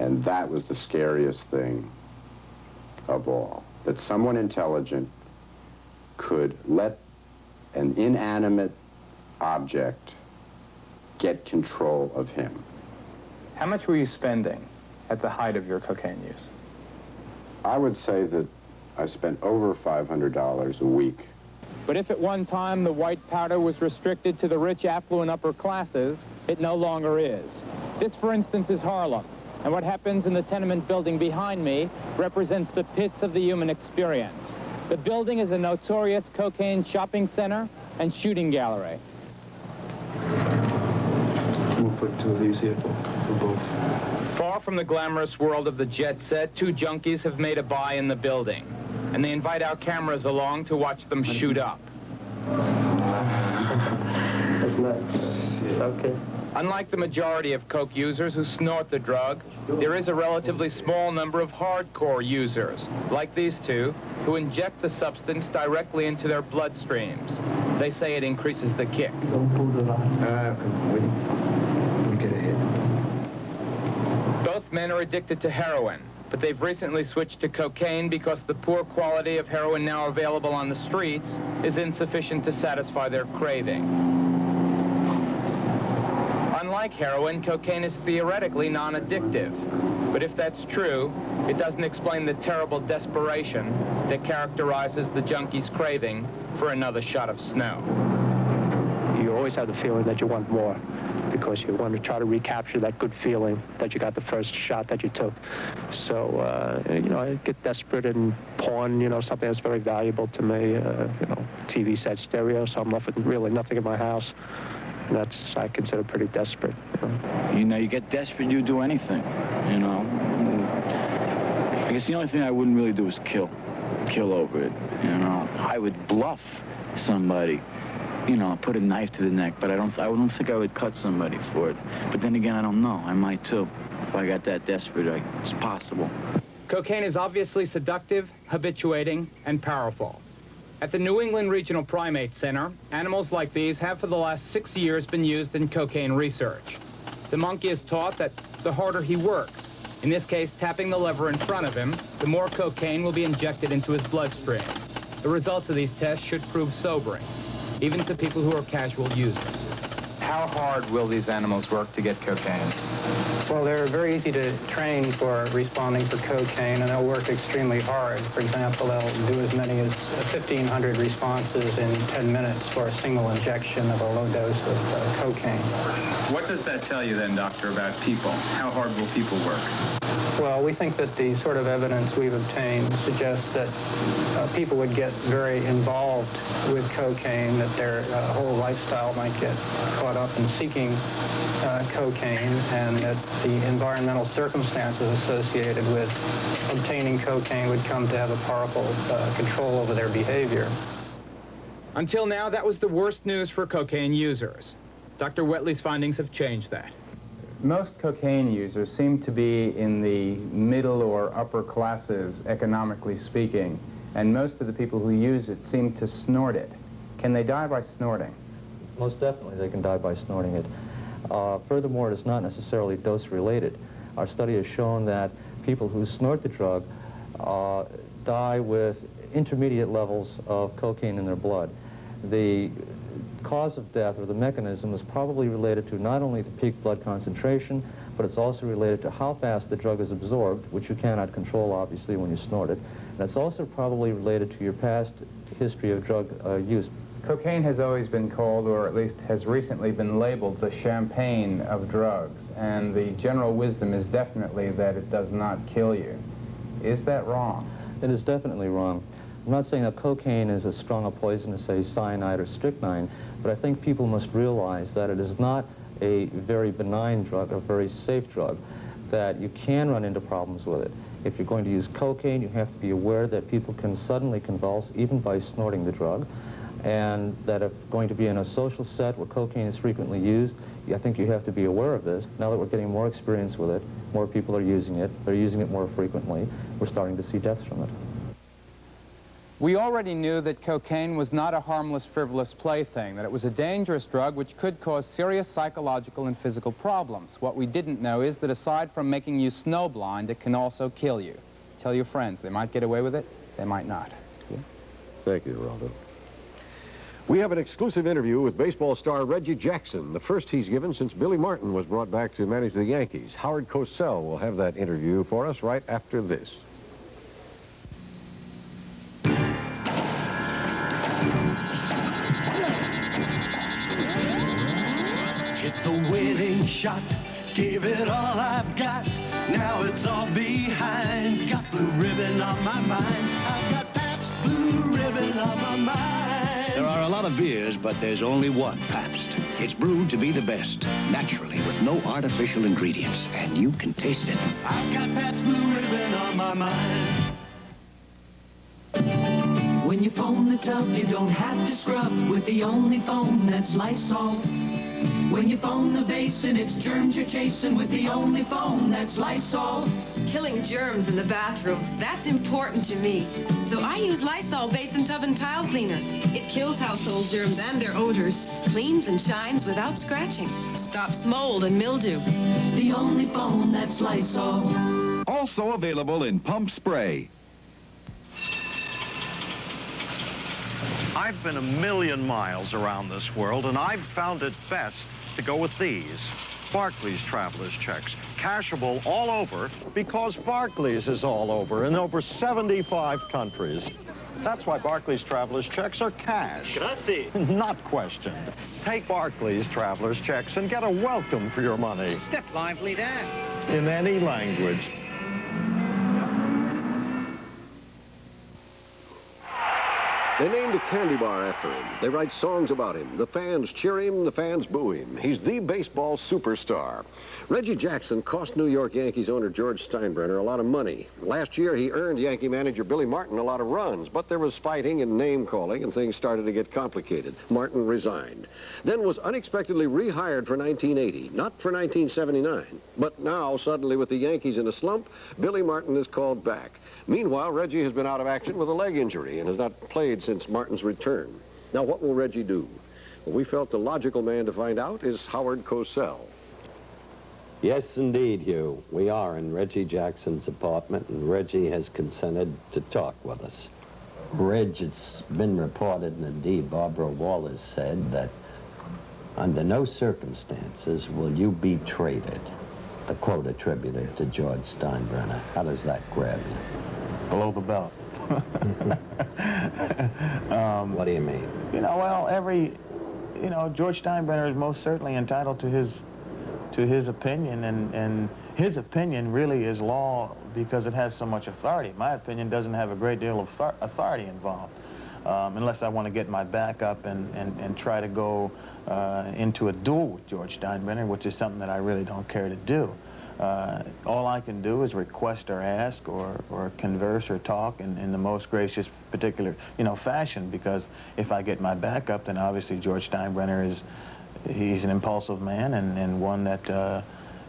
And that was the scariest thing of all. That someone intelligent could let an inanimate object get control of him. How much were you spending at the height of your cocaine use? I would say that I spent over $500 a week. But if at one time the white powder was restricted to the rich, affluent upper classes, it no longer is. This, for instance, is Harlem. And what happens in the tenement building behind me represents the pits of the human experience. The building is a notorious cocaine shopping center and shooting gallery. We'll put 2 of these here for both. Far from the glamorous world of the jet set, 2 junkies have made a buy in the building. And they invite our cameras along to watch them shoot up. That's nice. It's okay. Unlike the majority of coke users who snort the drug, there is a relatively small number of hardcore users, like these 2, who inject the substance directly into their bloodstreams. They say it increases the kick. Don't pull the line. Come on, wait. Let me get a hit. Both men are addicted to heroin, but they've recently switched to cocaine because the poor quality of heroin now available on the streets is insufficient to satisfy their craving. Unlike heroin, cocaine is theoretically non-addictive. But if that's true, it doesn't explain the terrible desperation that characterizes the junkie's craving for another shot of snow. You always have the feeling that you want more, because you want to try to recapture that good feeling that you got the first shot that you took. So, you know, I get desperate and pawn, you know, something that's very valuable to me, you know, TV set, stereo, so I'm left with really nothing in my house. And that's, I consider, pretty desperate. You know, you get desperate, you do anything, you know. I guess the only thing I wouldn't really do is kill over it, you know. I would bluff somebody. You know, put a knife to the neck, but I don't think I would cut somebody for it. But then again, I don't know. I might too. If I got that desperate, it's possible. Cocaine is obviously seductive, habituating, and powerful. At the New England Regional Primate Center, animals like these have for the last 6 years been used in cocaine research. The monkey is taught that the harder he works, in this case tapping the lever in front of him, the more cocaine will be injected into his bloodstream. The results of these tests should prove sobering. even to people who are casual users. How hard will these animals work to get cocaine? Well, they're very easy to train for responding for cocaine, and they'll work extremely hard. For example, they'll do as many as 1,500 responses in 10 minutes for a single injection of a low dose of cocaine. What does that tell you then, doctor, about people? How hard will people work? Well, we think that the sort of evidence we've obtained suggests that people would get very involved with cocaine, that their whole lifestyle might get caught up in seeking cocaine, and that the environmental circumstances associated with obtaining cocaine would come to have a powerful control over their behavior. Until now, that was the worst news for cocaine users. Dr. Wetley's findings have changed that. Most cocaine users seem to be in the middle or upper classes, economically speaking, and most of the people who use it seem to snort it. Can they die by snorting? Most definitely they can die by snorting it. Furthermore, it is not necessarily dose-related. Our study has shown that people who snort the drug die with intermediate levels of cocaine in their blood. The cause of death, or the mechanism, is probably related to not only the peak blood concentration, but it's also related to how fast the drug is absorbed, which you cannot control, obviously, when you snort it. And it's also probably related to your past history of drug use. Cocaine has always been called, or at least has recently been labeled, the champagne of drugs, and the general wisdom is definitely that it does not kill you. Is that wrong? It is definitely wrong. I'm not saying that cocaine is as strong a poison as, say, cyanide or strychnine, but I think people must realize that it is not a very benign drug, a very safe drug, that you can run into problems with it. If you're going to use cocaine, you have to be aware that people can suddenly convulse even by snorting the drug, and that if going to be in a social set where cocaine is frequently used, I think you have to be aware of this. Now that we're getting more experience with it, more people are using it, they're using it more frequently, we're starting to see deaths from it. We already knew that cocaine was not a harmless, frivolous plaything, that it was a dangerous drug which could cause serious psychological and physical problems. What we didn't know is that aside from making you snowblind, it can also kill you. Tell your friends. They might get away with it, they might not. Thank you, Geraldo. We have an exclusive interview with baseball star Reggie Jackson, the first he's given since Billy Martin was brought back to manage the Yankees. Howard Cosell will have that interview for us right after this. Hit the winning shot, give it all I've got. Now it's all behind. Got blue ribbon on my mind. I've got Pabst Blue Ribbon on my mind. There are a lot of beers, but there's only one, Pabst. It's brewed to be the best, naturally, with no artificial ingredients, and you can taste it. I've got Pabst Blue Ribbon on my mind. When you foam the tub, you don't have to scrub with the only foam that's Lysol. When you foam the basin, it's germs you're chasing with the only foam that's Lysol. Killing germs in the bathroom, that's important to me. So I use Lysol Basin Tub and Tile Cleaner. It kills household germs and their odors, cleans and shines without scratching, stops mold and mildew. The only foam that's Lysol. Also available in pump spray. I've been 1,000,000 miles around this world, and I've found it best to go with these. Barclays Traveler's Checks, cashable all over because Barclays is all over in over 75 countries. That's why Barclays Traveler's Checks are cash. Grazie. Not questioned. Take Barclays Traveler's Checks and get a welcome for your money. Step lively there. In any language. They named a candy bar after him. They write songs about him. The fans cheer him, the fans boo him. He's the baseball superstar. Reggie Jackson cost New York Yankees owner George Steinbrenner a lot of money. Last year, he earned Yankee manager Billy Martin a lot of runs, but there was fighting and name-calling, and things started to get complicated. Martin resigned, then was unexpectedly rehired for 1980, not for 1979. But now, suddenly, with the Yankees in a slump, Billy Martin is called back. Meanwhile, Reggie has been out of action with a leg injury and has not played since Martin's return. Now, what will Reggie do? Well, we felt the logical man to find out is Howard Cosell. Yes, indeed, Hugh. We are in Reggie Jackson's apartment, and Reggie has consented to talk with us. Reg, it's been reported, and indeed Barbara Wallace said, that under no circumstances will you be traded. The quote attributed to George Steinbrenner. How does that grab you? Below the belt. What do you mean? You know, well, George Steinbrenner is most certainly entitled to his opinion, and his opinion really is law because it has so much authority. My opinion doesn't have a great deal of authority involved, unless I want to get my back up and try to go into a duel with George Steinbrenner, which is something that I really don't care to do. All I can do is request or ask or converse or talk in the most gracious particular, fashion, because if I get my back up, then obviously George Steinbrenner he's an impulsive man and one that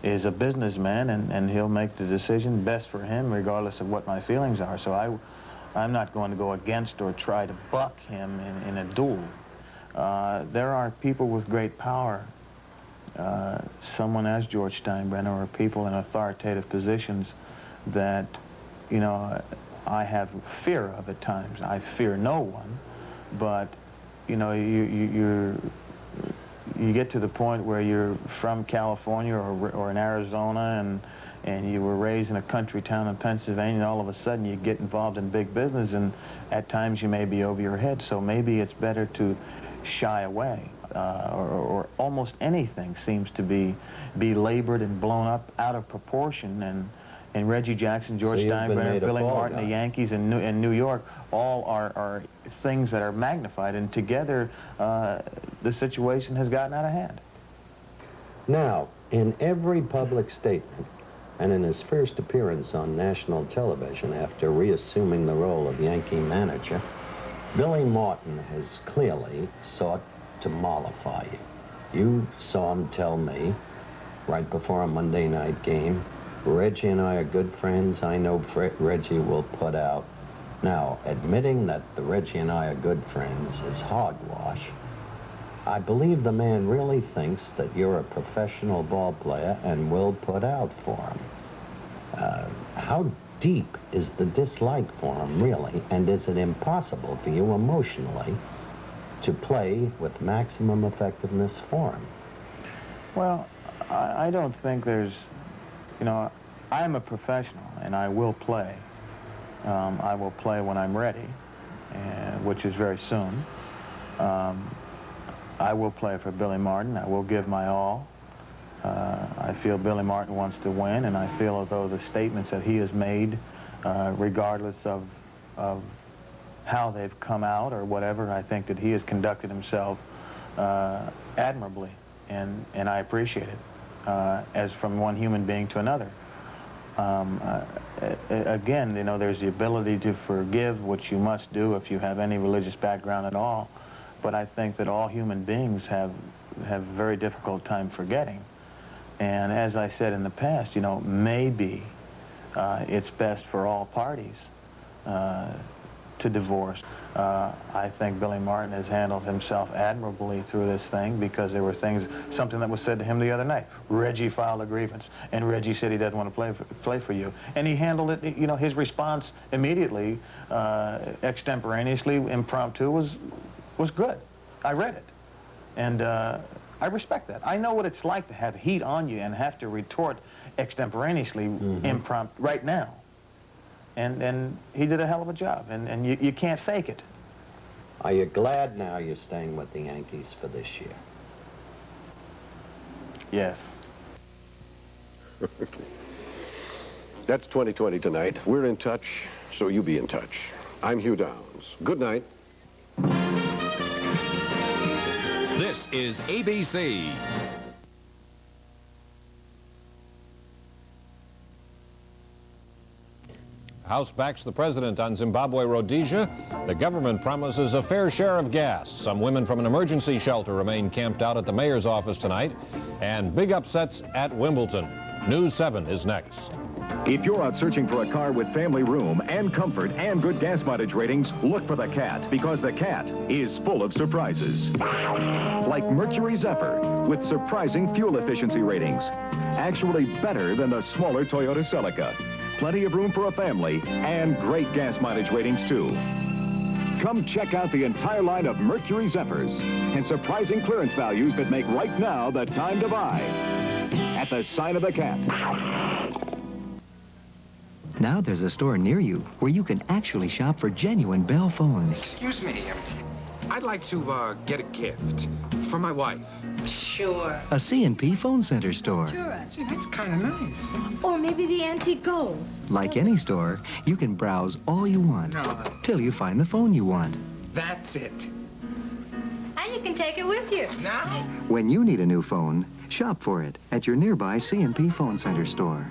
is a businessman, and he'll make the decision best for him regardless of what my feelings are. So I'm not going to go against or try to buck him in a duel. There are people with great power, someone as George Steinbrenner, or people in authoritative positions that, I have fear of at times. I fear no one, but, you get to the point where you're from California or in Arizona and you were raised in a country town in Pennsylvania, and all of a sudden you get involved in big business, and at times you may be over your head. So maybe it's better to shy away, or almost anything seems to be labored and blown up out of proportion, and Reggie Jackson, George Steinbrenner, Billy Martin, the Yankees, and New York, all are things that are magnified, and together the situation has gotten out of hand. Now, in every public statement, and in his first appearance on national television after reassuming the role of Yankee manager, Billy Martin has clearly sought to mollify you. You saw him tell me, right before a Monday night game, Reggie and I are good friends. I know Reggie will put out. Now, admitting that the Reggie and I are good friends is hogwash. I believe the man really thinks that you're a professional ball player and will put out for him. How deep is the dislike for him, really? And is it impossible for you emotionally to play with maximum effectiveness for him? Well, I don't think there's, I'm a professional, and I will play. I will play when I'm ready, which is very soon. I will play for Billy Martin. I will give my all. I feel Billy Martin wants to win, and I feel as though the statements that he has made, regardless of how they've come out or whatever, I think that he has conducted himself admirably, and I appreciate it, as from one human being to another. Again, there's the ability to forgive, which you must do if you have any religious background at all, but I think that all human beings have a very difficult time forgetting. And as I said in the past, maybe it's best for all parties to divorce. I think Billy Martin has handled himself admirably through this thing, because there were something that was said to him the other night. Reggie filed a grievance, and Reggie said he doesn't want to play for you. And he handled it, his response immediately, extemporaneously, impromptu, was good. I read it. And I respect that. I know what it's like to have heat on you and have to retort extemporaneously, impromptu, right now. And he did a hell of a job, and you can't fake it. Are you glad now you're staying with the Yankees for this year? Yes. That's 2020 tonight. We're in touch, so you be in touch. I'm Hugh Downs. Good night. This is ABC. House backs the president on Zimbabwe Rhodesia. The government promises a fair share of gas. Some women from an emergency shelter remain camped out at the mayor's office tonight. And big upsets at Wimbledon. News 7 is next. If you're out searching for a car with family room and comfort and good gas mileage ratings, look for the Cat, because the Cat is full of surprises. Like Mercury Zephyr, with surprising fuel efficiency ratings. Actually better than the smaller Toyota Celica. Plenty of room for a family and great gas mileage ratings, too. Come check out the entire line of Mercury Zephyrs and surprising clearance values that make right now the time to buy. At the Sign of the Cat. Now there's a store near you where you can actually shop for genuine Bell phones. Excuse me, I'd like to get a gift for my wife. Sure. A C&P Phone Center store. Sure. Gee, that's kind of nice. Or maybe the antique golds. Like any store, you can browse all you want till you find the phone you want. That's it. And you can take it with you. Now? When you need a new phone, shop for it at your nearby C&P Phone Center store.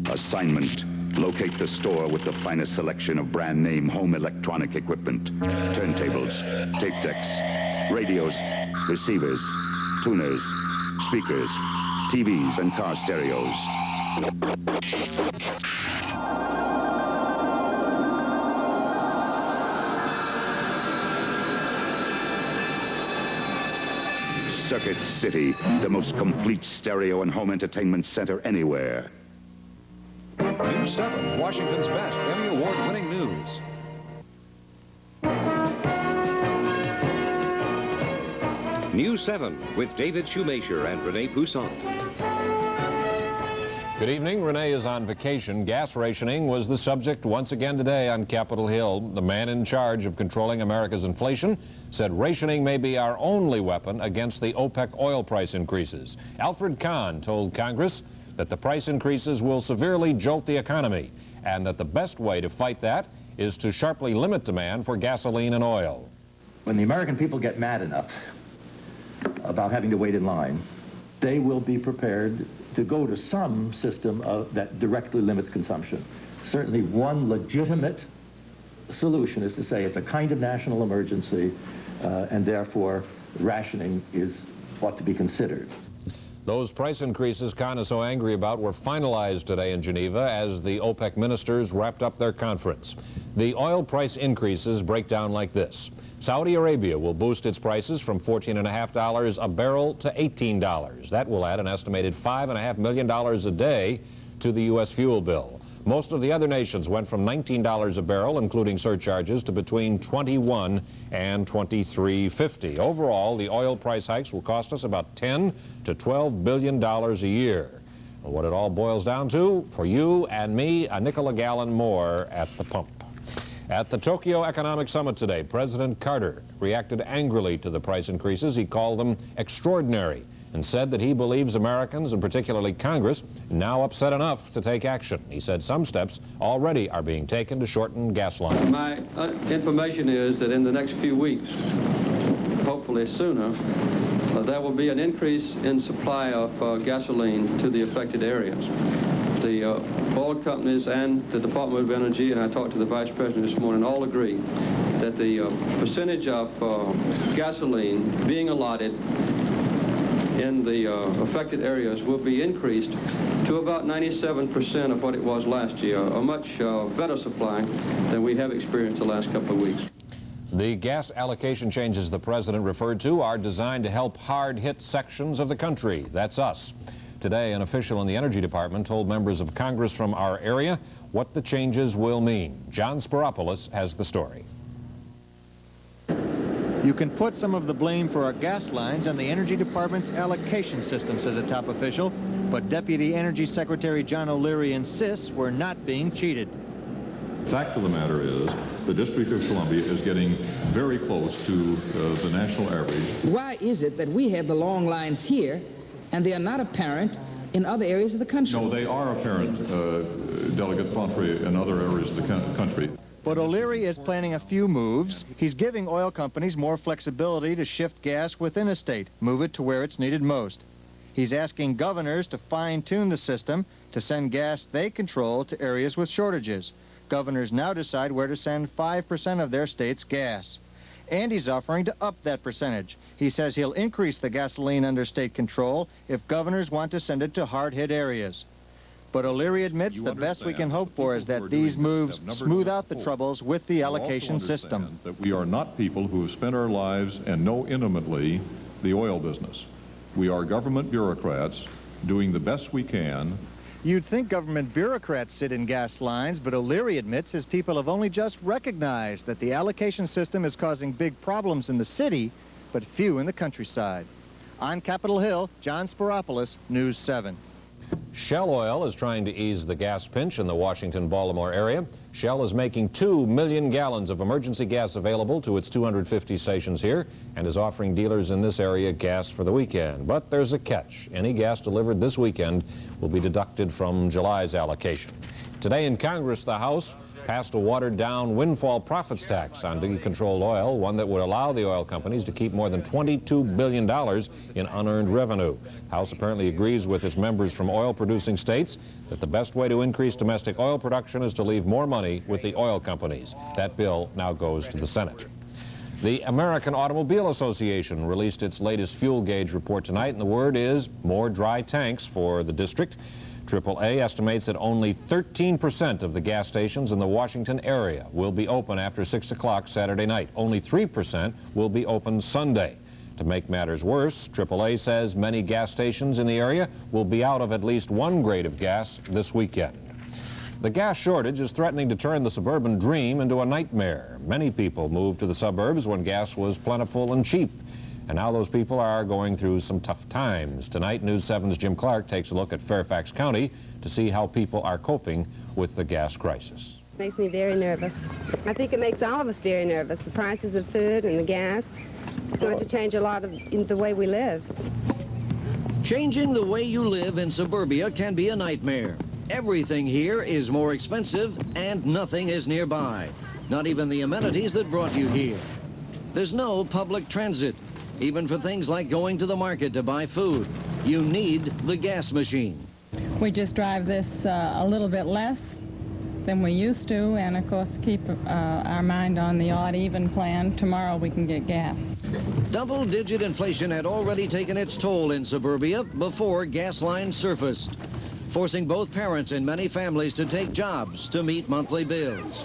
Assignment. Locate the store with the finest selection of brand name home electronic equipment. Turntables, tape decks, radios, receivers, tuners, speakers, TVs, and car stereos. Circuit City, the most complete stereo and home entertainment center anywhere. News 7, Washington's best Emmy Award-winning news. News 7 with David Shoemaker and Renee Poussaint. Good evening. Renee is on vacation. Gas rationing was the subject once again today on Capitol Hill. The man in charge of controlling America's inflation said rationing may be our only weapon against the OPEC oil price increases. Alfred Kahn told Congress that the price increases will severely jolt the economy and that the best way to fight that is to sharply limit demand for gasoline and oil. When the American people get mad enough about having to wait in line, they will be prepared to go to some system that directly limits consumption. Certainly one legitimate solution is to say it's a kind of national emergency and therefore rationing ought to be considered. Those price increases Kahn is so angry about were finalized today in Geneva as the OPEC ministers wrapped up their conference. The oil price increases break down like this. Saudi Arabia will boost its prices from $14.50 a barrel to $18. That will add an estimated $5.5 million a day to the U.S. fuel bill. Most of the other nations went from $19 a barrel, including surcharges, to between $21 and $23.50. Overall, the oil price hikes will cost us about $10 to $12 billion a year. What it all boils down to, for you and me, a nickel a gallon more at the pump. At the Tokyo Economic Summit today, President Carter reacted angrily to the price increases. He called them extraordinary and said that he believes Americans, and particularly Congress, now upset enough to take action. He said some steps already are being taken to shorten gas lines. My information is that in the next few weeks, hopefully sooner, there will be an increase in supply of gasoline to the affected areas. The oil companies and the Department of Energy, and I talked to the Vice President this morning, all agree that the percentage of gasoline being allotted in the affected areas will be increased to about 97% of what it was last year, a much better supply than we have experienced the last couple of weeks. The gas allocation changes the president referred to are designed to help hard-hit sections of the country. That's us. Today, an official in the Energy Department told members of Congress from our area what the changes will mean. John Spiropoulos has the story. You can put some of the blame for our gas lines on the Energy Department's allocation system, says a top official, but Deputy Energy Secretary John O'Leary insists we're not being cheated. The fact of the matter is the District of Columbia is getting very close to the national average. Why is it that we have the long lines here and they are not apparent in other areas of the country? No, they are apparent, Delegate Fonfrey, in other areas of the country. But O'Leary is planning a few moves. He's giving oil companies more flexibility to shift gas within a state, move it to where it's needed most. He's asking governors to fine-tune the system to send gas they control to areas with shortages. Governors now decide where to send 5% of their state's gas. And he's offering to up that percentage. He says he'll increase the gasoline under state control if governors want to send it to hard-hit areas. But O'Leary admits the best we can hope for is that these moves smooth out the troubles with the allocation system. That we are not people who have spent our lives and know intimately the oil business. We are government bureaucrats doing the best we can You'd think government bureaucrats sit in gas lines, but O'Leary admits his people have only just recognized that the allocation system is causing big problems in the city, but few in the countryside. On Capitol Hill, John Spiropoulos, News 7. Shell Oil is trying to ease the gas pinch in the Washington-Baltimore area. Shell is making 2 million gallons of emergency gas available to its 250 stations here and is offering dealers in this area gas for the weekend. But there's a catch. Any gas delivered this weekend will be deducted from July's allocation. Today in Congress, the House passed a watered-down windfall profits tax on deccontrolled oil, one that would allow the oil companies to keep more than $22 billion in unearned revenue. The House apparently agrees with its members from oil-producing states that the best way to increase domestic oil production is to leave more money with the oil companies. That bill now goes to the Senate. The American Automobile Association released its latest fuel gauge report tonight, and the word is more dry tanks for the district. AAA estimates that only 13% of the gas stations in the Washington area will be open after 6 o'clock Saturday night. Only 3% will be open Sunday. To make matters worse, AAA says many gas stations in the area will be out of at least one grade of gas this weekend. The gas shortage is threatening to turn the suburban dream into a nightmare. Many people moved to the suburbs when gas was plentiful and cheap. And now those people are going through some tough times. Tonight, News 7's Jim Clark takes a look at Fairfax County to see how people are coping with the gas crisis. Makes me very nervous. I think it makes all of us very nervous. The prices of food and the gas. It's going to change a lot of the way we live. Changing the way you live in suburbia can be a nightmare. Everything here is more expensive and nothing is nearby. Not even the amenities that brought you here. There's no public transit. Even for things like going to the market to buy food, you need the gas machine. We just drive this a little bit less than we used to, and of course keep our mind on the odd even plan. Tomorrow we can get gas. Double-digit inflation had already taken its toll in suburbia before gas lines surfaced, forcing both parents in many families to take jobs to meet monthly bills.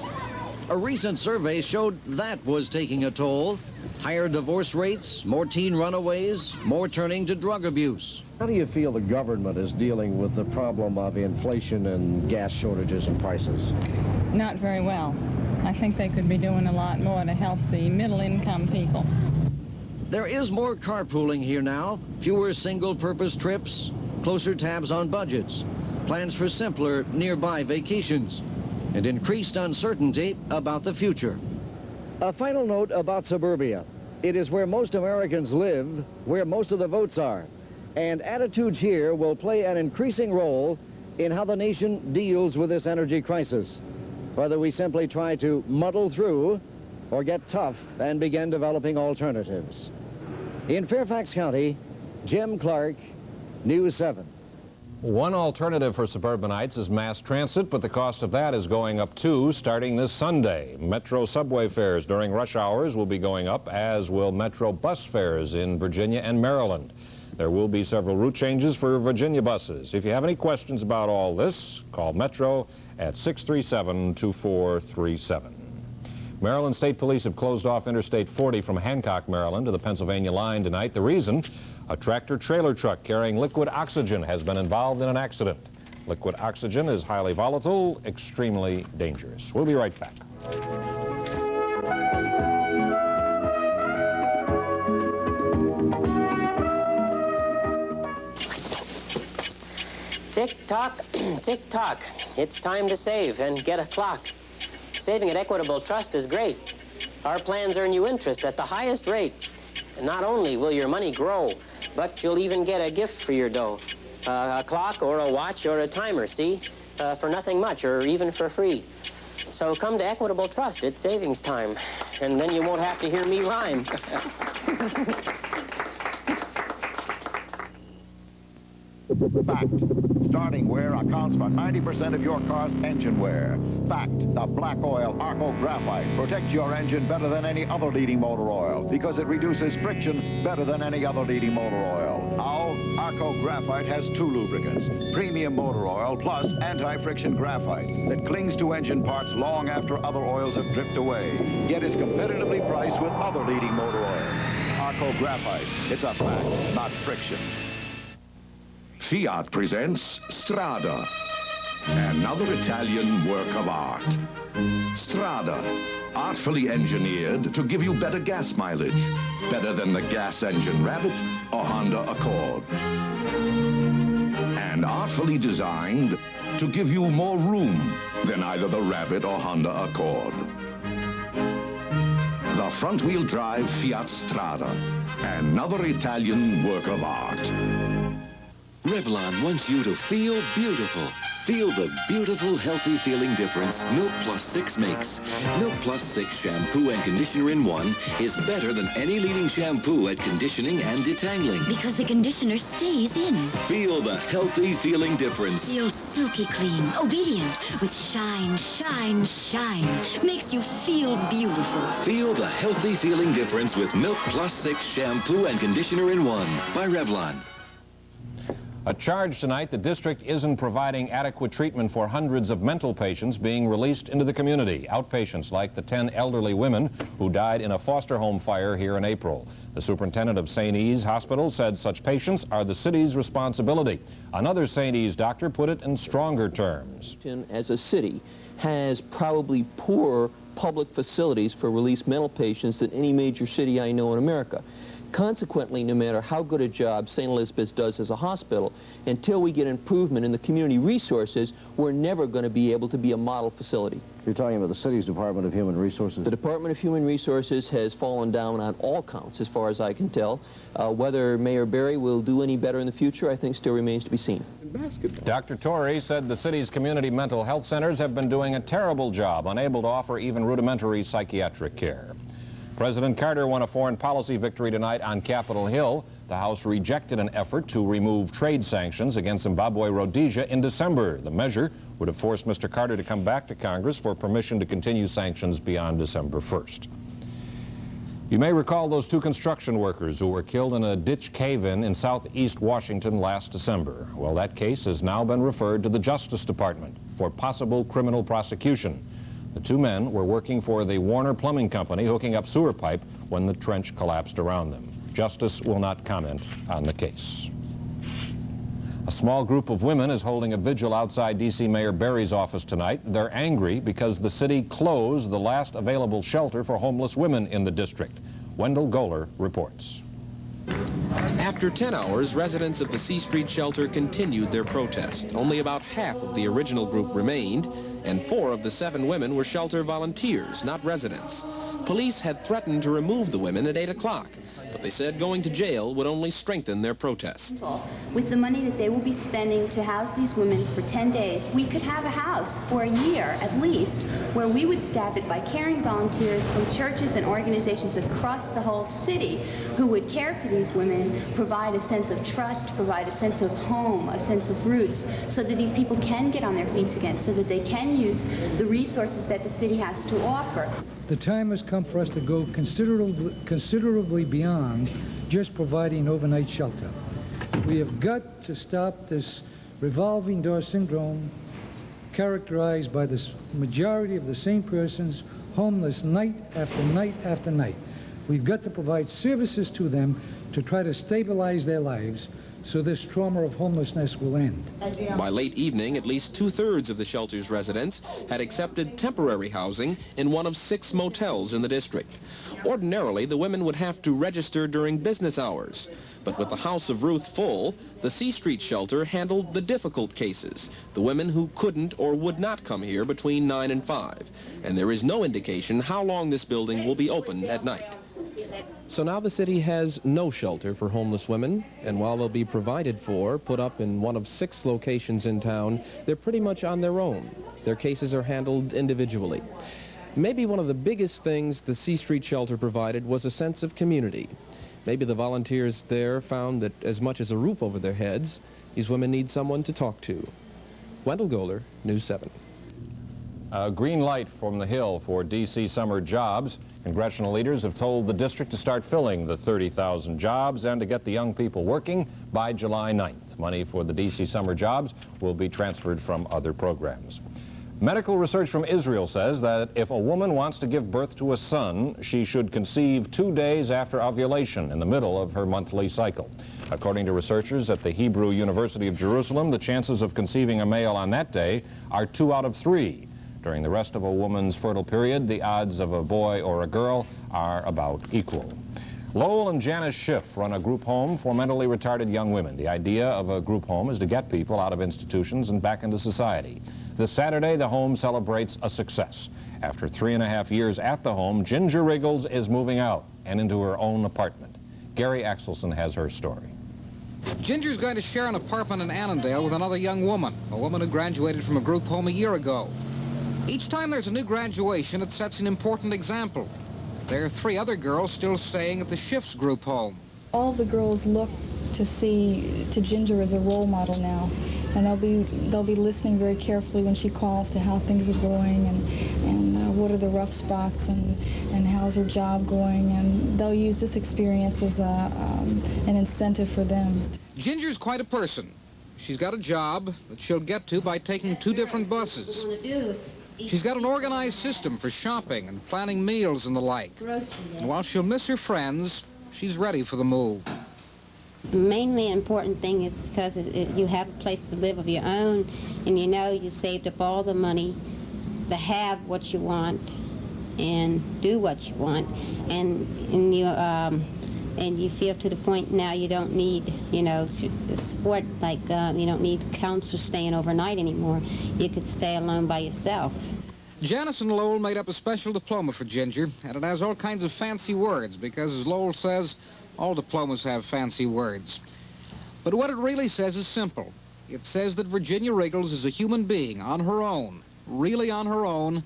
A recent survey showed that was taking a toll. Higher divorce rates, more teen runaways, more turning to drug abuse. How do you feel the government is dealing with the problem of inflation and gas shortages and prices? Not very well. I think they could be doing a lot more to help the middle-income people. There is more carpooling here now, fewer single-purpose trips, closer tabs on budgets, plans for simpler nearby vacations, and increased uncertainty about the future. A final note about suburbia. It is where most Americans live, where most of the votes are. And attitudes here will play an increasing role in how the nation deals with this energy crisis. Whether we simply try to muddle through or get tough and begin developing alternatives. In Fairfax County, Jim Clark, News 7. One alternative for suburbanites is mass transit, but the cost of that is going up too, starting this Sunday. Metro subway fares during rush hours will be going up, as will Metro bus fares in Virginia and Maryland. There will be several route changes for Virginia buses. If you have any questions about all this, call Metro at 637-2437. Maryland State Police have closed off Interstate 40 from Hancock, Maryland to the Pennsylvania line tonight. The reason? A tractor-trailer truck carrying liquid oxygen has been involved in an accident. Liquid oxygen is highly volatile, extremely dangerous. We'll be right back. Tick-tock, tick-tock. It's time to save and get a clock. Saving at Equitable Trust is great. Our plans earn you interest at the highest rate. Not only will your money grow, but you'll even get a gift for your dough. A clock or a watch or a timer, see? For nothing much or even for free. So come to Equitable Trust. It's savings time. And then you won't have to hear me rhyme. Fact. Starting wear accounts for 90% of your car's engine wear. Fact. The black oil Arco Graphite protects your engine better than any other leading motor oil because it reduces friction better than any other leading motor oil. Our Arco Graphite has 2 lubricants. Premium motor oil plus anti-friction graphite that clings to engine parts long after other oils have dripped away. Yet it's competitively priced with other leading motor oils. Arco Graphite. It's a fact, not friction. Fiat presents Strada. Another Italian work of art. Strada, artfully engineered to give you better gas mileage, better than the gas engine Rabbit or Honda Accord. And artfully designed to give you more room than either the Rabbit or Honda Accord. The front-wheel drive Fiat Strada, another Italian work of art. Revlon wants you to feel beautiful. Feel the beautiful, healthy feeling difference Milk Plus 6 makes. Milk Plus 6 shampoo and conditioner in one is better than any leading shampoo at conditioning and detangling. Because the conditioner stays in. Feel the healthy feeling difference. Feels silky clean, obedient, with shine, shine, shine. Makes you feel beautiful. Feel the healthy feeling difference with Milk Plus 6 shampoo and conditioner in one by Revlon. A charge tonight: the district isn't providing adequate treatment for hundreds of mental patients being released into the community. Outpatients like the 10 elderly women who died in a foster home fire here in April. The superintendent of St. E's Hospital said such patients are the city's responsibility. Another St. E's doctor put it in stronger terms. As a city has probably poorer public facilities for released mental patients than any major city I know in America. Consequently, no matter how good a job St. Elizabeth's does as a hospital, until we get improvement in the community resources, we're never going to be able to be a model facility. You're talking about the city's Department of Human Resources? The Department of Human Resources has fallen down on all counts, as far as I can tell. Whether Mayor Berry will do any better in the future, I think still remains to be seen. Dr. Torrey said the city's community mental health centers have been doing a terrible job, unable to offer even rudimentary psychiatric care. President Carter won a foreign policy victory tonight on Capitol Hill. The House rejected an effort to remove trade sanctions against Zimbabwe Rhodesia in December. The measure would have forced Mr. Carter to come back to Congress for permission to continue sanctions beyond December 1st. You may recall those 2 construction workers who were killed in a ditch cave-in in southeast Washington last December. Well, that case has now been referred to the Justice Department for possible criminal prosecution. The 2 men were working for the Warner Plumbing Company, hooking up sewer pipe when the trench collapsed around them. Justice will not comment on the case. A small group of women is holding a vigil outside D.C. Mayor Berry's office tonight. They're angry because the city closed the last available shelter for homeless women in the district. Wendell Goler reports. After 10 hours, residents of the C Street shelter continued their protest. Only about half of the original group remained, and 4 of the 7 women were shelter volunteers, not residents. Police had threatened to remove the women at 8 o'clock, but they said going to jail would only strengthen their protest. With the money that they will be spending to house these women for 10 days, we could have a house for a year at least, where we would staff it by caring volunteers from churches and organizations across the whole city who would care for these women, provide a sense of trust, provide a sense of home, a sense of roots, so that these people can get on their feet again, so that they can use the resources that the city has to offer. The time has come for us to go considerably beyond just providing overnight shelter. We have got to stop this revolving door syndrome characterized by the majority of the same persons homeless night after night after night. We've got to provide services to them to try to stabilize their lives so this trauma of homelessness will end. By late evening, at least 2/3 of the shelter's residents had accepted temporary housing in one of 6 motels in the district. Ordinarily, the women would have to register during business hours. But with the House of Ruth full, the C Street shelter handled the difficult cases, the women who couldn't or would not come here between 9 and 5. And there is no indication how long this building will be open at night. So now the city has no shelter for homeless women, and while they'll be provided for, put up in one of 6 locations in town, they're pretty much on their own. Their cases are handled individually. Maybe one of the biggest things the C Street shelter provided was a sense of community. Maybe the volunteers there found that as much as a roof over their heads, these women need someone to talk to. Wendell Goler, News 7. A green light from the Hill for D.C. summer jobs. Congressional leaders have told the district to start filling the 30,000 jobs and to get the young people working by July 9th. Money for the D.C. summer jobs will be transferred from other programs. Medical research from Israel says that if a woman wants to give birth to a son, she should conceive 2 days after ovulation in the middle of her monthly cycle. According to researchers at the Hebrew University of Jerusalem, the chances of conceiving a male on that day are 2 out of 3. During the rest of a woman's fertile period, the odds of a boy or a girl are about equal. Lowell and Janice Schiff run a group home for mentally retarded young women. The idea of a group home is to get people out of institutions and back into society. This Saturday, the home celebrates a success. After 3.5 years at the home, Ginger Wriggles is moving out and into her own apartment. Gary Axelson has her story. Ginger's going to share an apartment in Annandale with another young woman, a woman who graduated from a group home a year ago. Each time there's a new graduation, it sets an important example. There are 3 other girls still staying at the Schiff's group home. All the girls look to Ginger as a role model now, and they'll be listening very carefully when she calls to how things are going and what are the rough spots and how's her job going, and they'll use this experience as an incentive for them. Ginger's quite a person. She's got a job that she'll get to by taking 2 different buses. She's got an organized system for shopping and planning meals and the like. And while she'll miss her friends, she's ready for the move. Mainly important thing is because you have a place to live of your own, and you know you saved up all the money to have what you want and do what you want, and you feel to the point now you don't need, support, like you don't need counselors staying overnight anymore. You could stay alone by yourself. Janice and Lowell made up a special diploma for Ginger, and it has all kinds of fancy words because, as Lowell says, all diplomas have fancy words. But what it really says is simple. It says that Virginia Wriggles is a human being on her own, really on her own,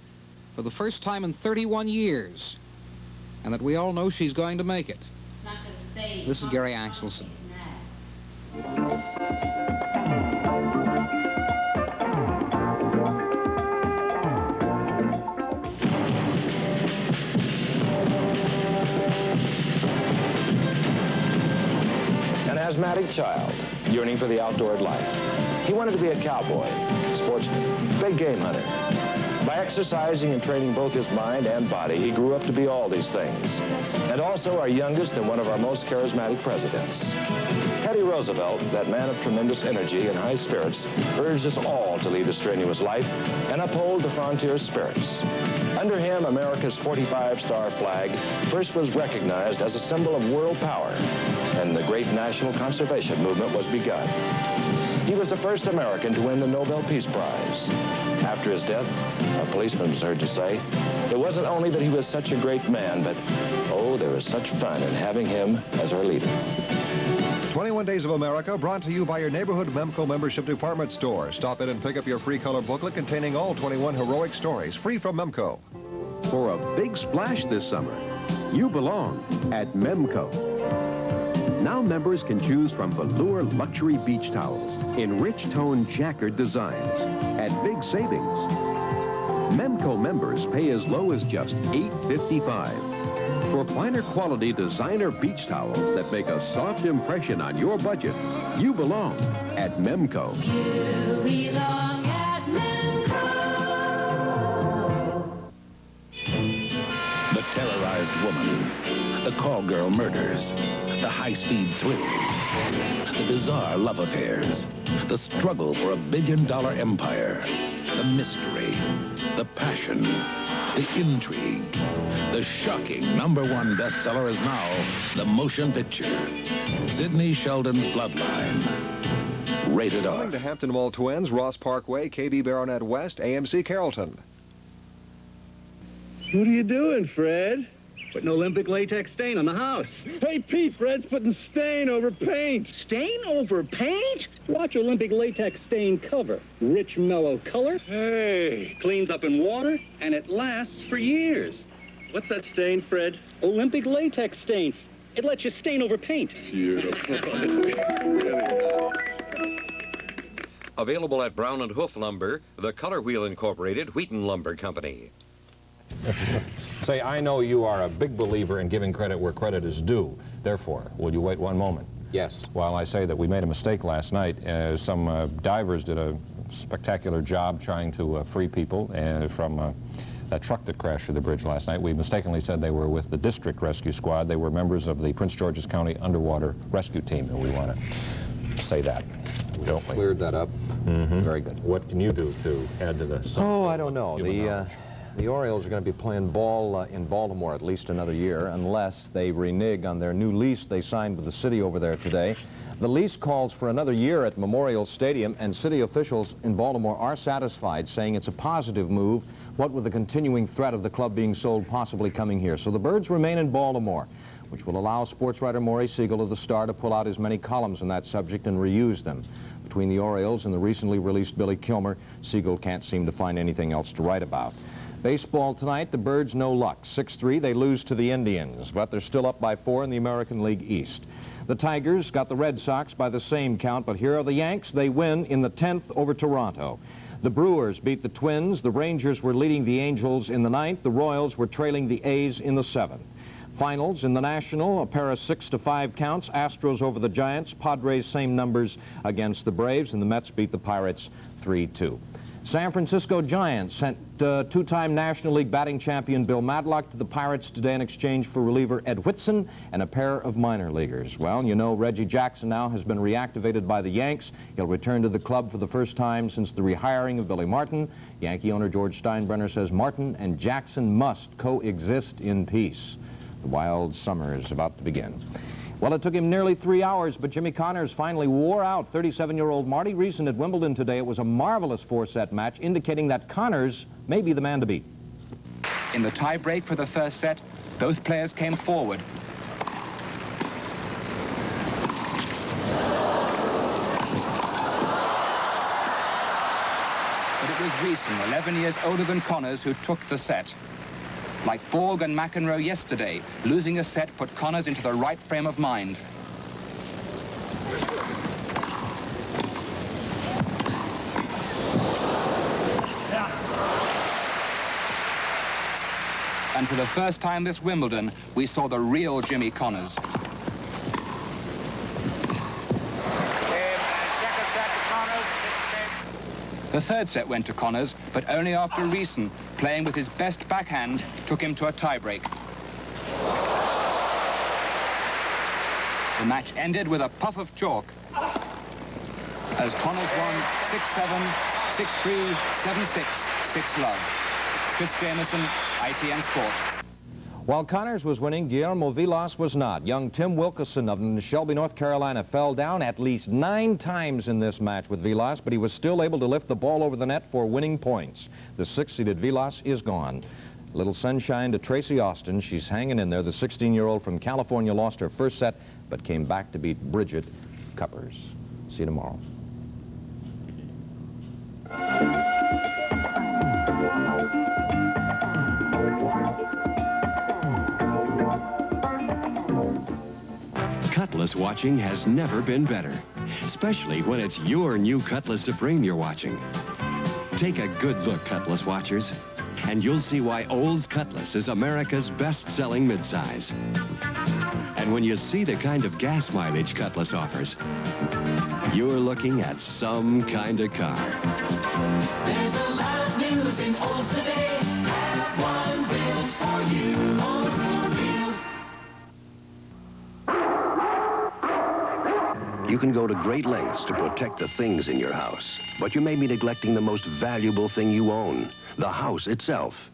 for the first time in 31 years, and that we all know she's going to make it. This is Gary Axelson. An asthmatic child, yearning for the outdoor life. He wanted to be a cowboy, sportsman, big game hunter. By exercising and training both his mind and body, he grew up to be all these things. And also our youngest and one of our most charismatic presidents. Teddy Roosevelt, that man of tremendous energy and high spirits, urged us all to lead a strenuous life and uphold the frontier spirits. Under him, America's 45-star flag first was recognized as a symbol of world power, and the great national conservation movement was begun. He was the first American to win the Nobel Peace Prize. After his death, a policeman was heard to say, it wasn't only that he was such a great man, but, oh, there was such fun in having him as our leader. 21 Days of America brought to you by your neighborhood Memco membership department store. Stop in and pick up your free color booklet containing all 21 heroic stories, free from Memco. For a big splash this summer, you belong at Memco. Now members can choose from velour luxury beach towels in rich tone jacquard designs at big savings. Memco members pay as low as just $8.55. For finer quality designer beach towels that make a soft impression on your budget, you belong at Memco. You belong at Memco. The terrorized woman, the call girl murders, the high-speed thrills, the bizarre love affairs, the struggle for $1 billion empire, the mystery, the passion, the intrigue. The shocking #1 bestseller is now the motion picture, Sidney Sheldon's Bloodline. Rated R. Coming to Hampton Mall Twins, Ross Parkway, KB Baronet West, AMC Carrollton. What are you doing, Fred? Putting Olympic latex stain on the house. Hey, Pete, Fred's putting stain over paint. Stain over paint? Watch Olympic latex stain cover. Rich, mellow color. Hey. Cleans up in water, and it lasts for years. What's that stain, Fred? Olympic latex stain. It lets you stain over paint. Beautiful. Available at Brown & Hoof Lumber, the Color Wheel Incorporated Wheaton Lumber Company. Say, I know you are a big believer in giving credit where credit is due. Therefore, will you wait one moment? Yes. While I say that we made a mistake last night, some divers did a spectacular job trying to free people from that truck that crashed through the bridge last night. We mistakenly said they were with the district rescue squad. They were members of the Prince George's County Underwater Rescue Team, and we want to say that. Don't we? Cleared that up. Mm-hmm. Very good. What can you do to add to the... Oh, I don't know. The Orioles are going to be playing ball in Baltimore at least another year unless they renege on their new lease they signed with the city over there today. The lease calls for another year at Memorial Stadium, and city officials in Baltimore are satisfied, saying it's a positive move, what with the continuing threat of the club being sold possibly coming here. So the Birds remain in Baltimore, which will allow sports writer Maury Siegel of the Star to pull out as many columns on that subject and reuse them. Between the Orioles and the recently released Billy Kilmer, Siegel can't seem to find anything else to write about. Baseball tonight, the Birds no luck. 6-3, they lose to the Indians, but they're still up by 4 in the American League East. The Tigers got the Red Sox by the same count, but here are the Yanks. They win in the 10th over Toronto. The Brewers beat the Twins. The Rangers were leading the Angels in the 9th. The Royals were trailing the A's in the 7th. Finals in the National, a pair of 6-5 counts. Astros over the Giants. Padres same numbers against the Braves, and the Mets beat the Pirates 3-2. San Francisco Giants sent two-time National League batting champion Bill Madlock to the Pirates today in exchange for reliever Ed Whitson and a pair of minor leaguers. Well, you know, Reggie Jackson now has been reactivated by the Yanks. He'll return to the club for the first time since the rehiring of Billy Martin. Yankee owner George Steinbrenner says Martin and Jackson must coexist in peace. The wild summer is about to begin. Well, it took him nearly 3 hours, but Jimmy Connors finally wore out 37-year-old Marty Reeson at Wimbledon today. It was a marvelous 4-set match, indicating that Connors may be the man to beat. In the tie-break for the first set, both players came forward. But it was Reeson, 11 years older than Connors, who took the set. Like Borg and McEnroe yesterday, losing a set put Connors into the right frame of mind. And for the first time this Wimbledon, we saw the real Jimmy Connors. The third set went to Connors, but only after Reeson, playing with his best backhand, took him to a tiebreak. The match ended with a puff of chalk, as Connors won 6-7, 6-3, 7-6, 6-love. Chris Jameson, ITN Sport. While Connors was winning, Guillermo Vilas was not. Young Tim Wilkerson of Shelby, North Carolina, fell down at least 9 times in this match with Vilas, but he was still able to lift the ball over the net for winning points. The 6-seeded Vilas is gone. A little sunshine to Tracy Austin. She's hanging in there. The 16-year-old from California lost her first set, but came back to beat Bridget Cuppers. See you tomorrow. Cutlass watching has never been better, especially when it's your new Cutlass Supreme you're watching. Take a good look, Cutlass watchers, and you'll see why Olds Cutlass is America's best-selling midsize. And when you see the kind of gas mileage Cutlass offers, you're looking at some kind of car. There's a lot of news in Olds today. Have one built for you. Oldsmobile. You can go to great lengths to protect the things in your house, but you may be neglecting the most valuable thing you own, the house itself.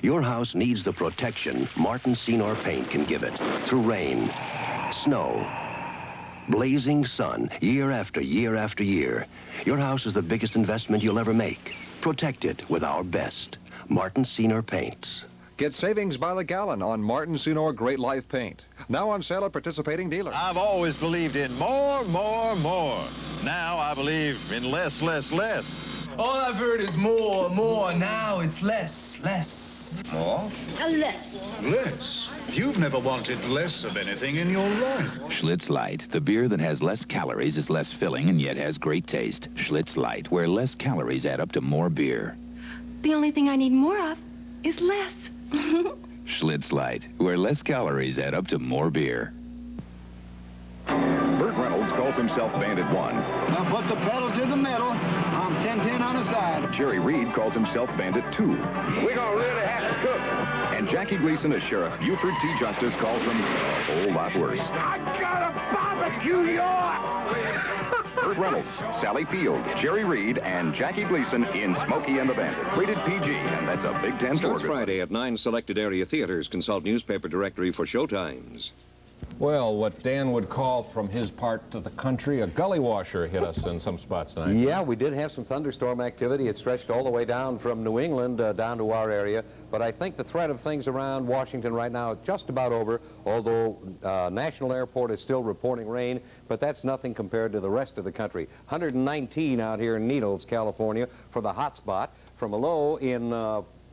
Your house needs the protection Martin Senor paint can give it through rain, snow, blazing sun, year after year after year. Your house is the biggest investment you'll ever make. Protect it with our best Martin Senor paints. Get savings by the gallon on Martin Senor Great Life Paint. Now on sale at participating dealers. I've always believed in more, more, more. Now I believe in less, less, less. All I've heard is more, more. Now it's less, less. More? Less. Less? You've never wanted less of anything in your life. Schlitz Light, the beer that has less calories, is less filling, and yet has great taste. Schlitz Light, where less calories add up to more beer. The only thing I need more of is less. Schlitz Light, where less calories add up to more beer. Burt Reynolds calls himself Bandit 1. Now put the pedal to the metal. I'm 10-10 on Jerry Reed calls himself Bandit 2. We're gonna really have to cook. And Jackie Gleason as Sheriff Buford T. Justice calls them a whole lot worse. I gotta barbecue your... Burt Reynolds, Sally Field, Jerry Reed, and Jackie Gleason in Smokey and the Bandit. Rated PG, and that's a Big Ten Starts for Friday at 9 selected area theaters. Consult newspaper directory for showtimes. Well, what Dan would call from his part of the country, a gully washer hit us in some spots tonight. Yeah, we did have some thunderstorm activity. It stretched all the way down from New England down to our area. But I think the threat of things around Washington right now is just about over, although National Airport is still reporting rain. But that's nothing compared to the rest of the country. 119 out here in Needles, California, for the hot spot. From a low in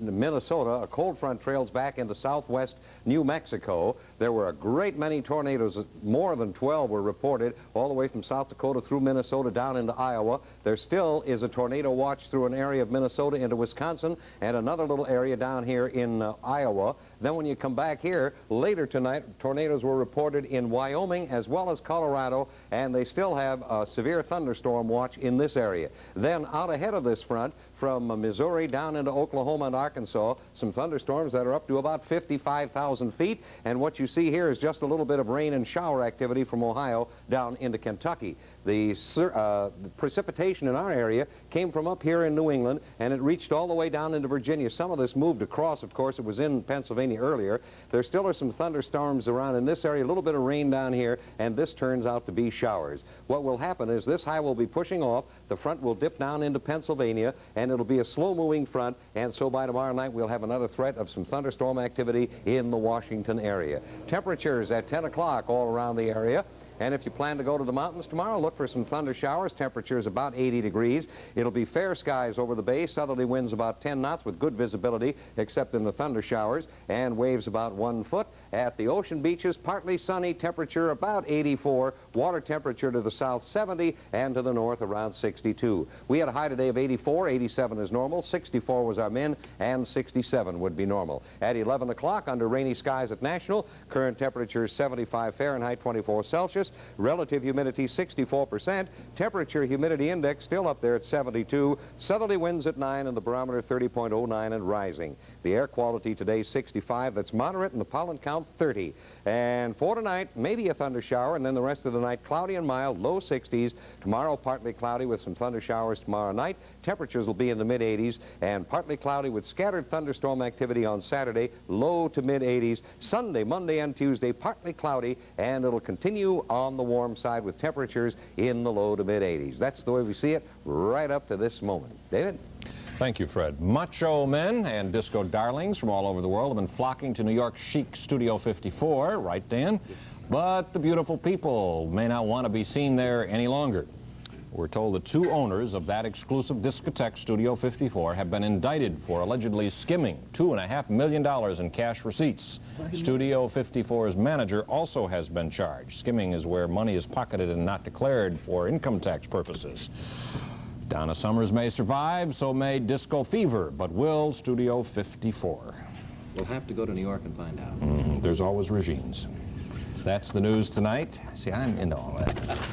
Minnesota, a cold front trails back into southwest New Mexico. There were a great many tornadoes. More than 12 were reported all the way from South Dakota through Minnesota down into Iowa. There still is a tornado watch through an area of Minnesota into Wisconsin and another little area down here in Iowa. Then when you come back here later tonight, tornadoes were reported in Wyoming as well as Colorado, and they still have a severe thunderstorm watch in this area. Then out ahead of this front, from Missouri down into Oklahoma and Arkansas, some thunderstorms that are up to about 55,000 feet. And what you see here is just a little bit of rain and shower activity from Ohio down into Kentucky. The precipitation in our area came from up here in New England, and it reached all the way down into Virginia. Some of this moved across, of course. It was in Pennsylvania earlier. There still are some thunderstorms around in this area, a little bit of rain down here, and this turns out to be showers. What will happen is this high will be pushing off, the front will dip down into Pennsylvania, and it'll be a slow-moving front, and so by tomorrow night we'll have another threat of some thunderstorm activity in the Washington area. Temperatures at 10 o'clock all around the area. And if you plan to go to the mountains tomorrow, look for some thunder showers. Temperatures about 80 degrees. It'll be fair skies over the bay. Southerly winds about 10 knots with good visibility, except in the thunder showers, and waves about 1 foot. At the ocean beaches, partly sunny, temperature about 84. Water temperature to the south 70, and to the north around 62. We had a high today of 84. 87 is normal. 64 was our min, and 67 would be normal. At 11 o'clock, under rainy skies at National, current temperature 75 Fahrenheit, 24 Celsius. Relative humidity 64%. Temperature humidity index still up there at 72. Southerly winds at 9, and the barometer 30.09 and rising. The air quality today 65. That's moderate, and the pollen count 30. And for tonight, maybe a thunder shower, and then the rest of the night cloudy and mild, low 60s. Tomorrow partly cloudy with some thunder showers tomorrow night. Temperatures will be in the mid-80s, and partly cloudy with scattered thunderstorm activity on Saturday, low to mid-80s. Sunday, Monday, and Tuesday, partly cloudy, and it'll continue on the warm side with temperatures in the low to mid-80s. That's the way we see it right up to this moment. David? Thank you, Fred. Macho men and disco darlings from all over the world have been flocking to New York's chic Studio 54, right, Dan? But the beautiful people may not want to be seen there any longer. We're told the two owners of that exclusive discotheque, Studio 54, have been indicted for allegedly skimming $2.5 million in cash receipts. Studio 54's manager also has been charged. Skimming is where money is pocketed and not declared for income tax purposes. Donna Summers may survive, so may Disco Fever, but will Studio 54? We'll have to go to New York and find out. There's always regimes. That's the news tonight. See, I'm into all that.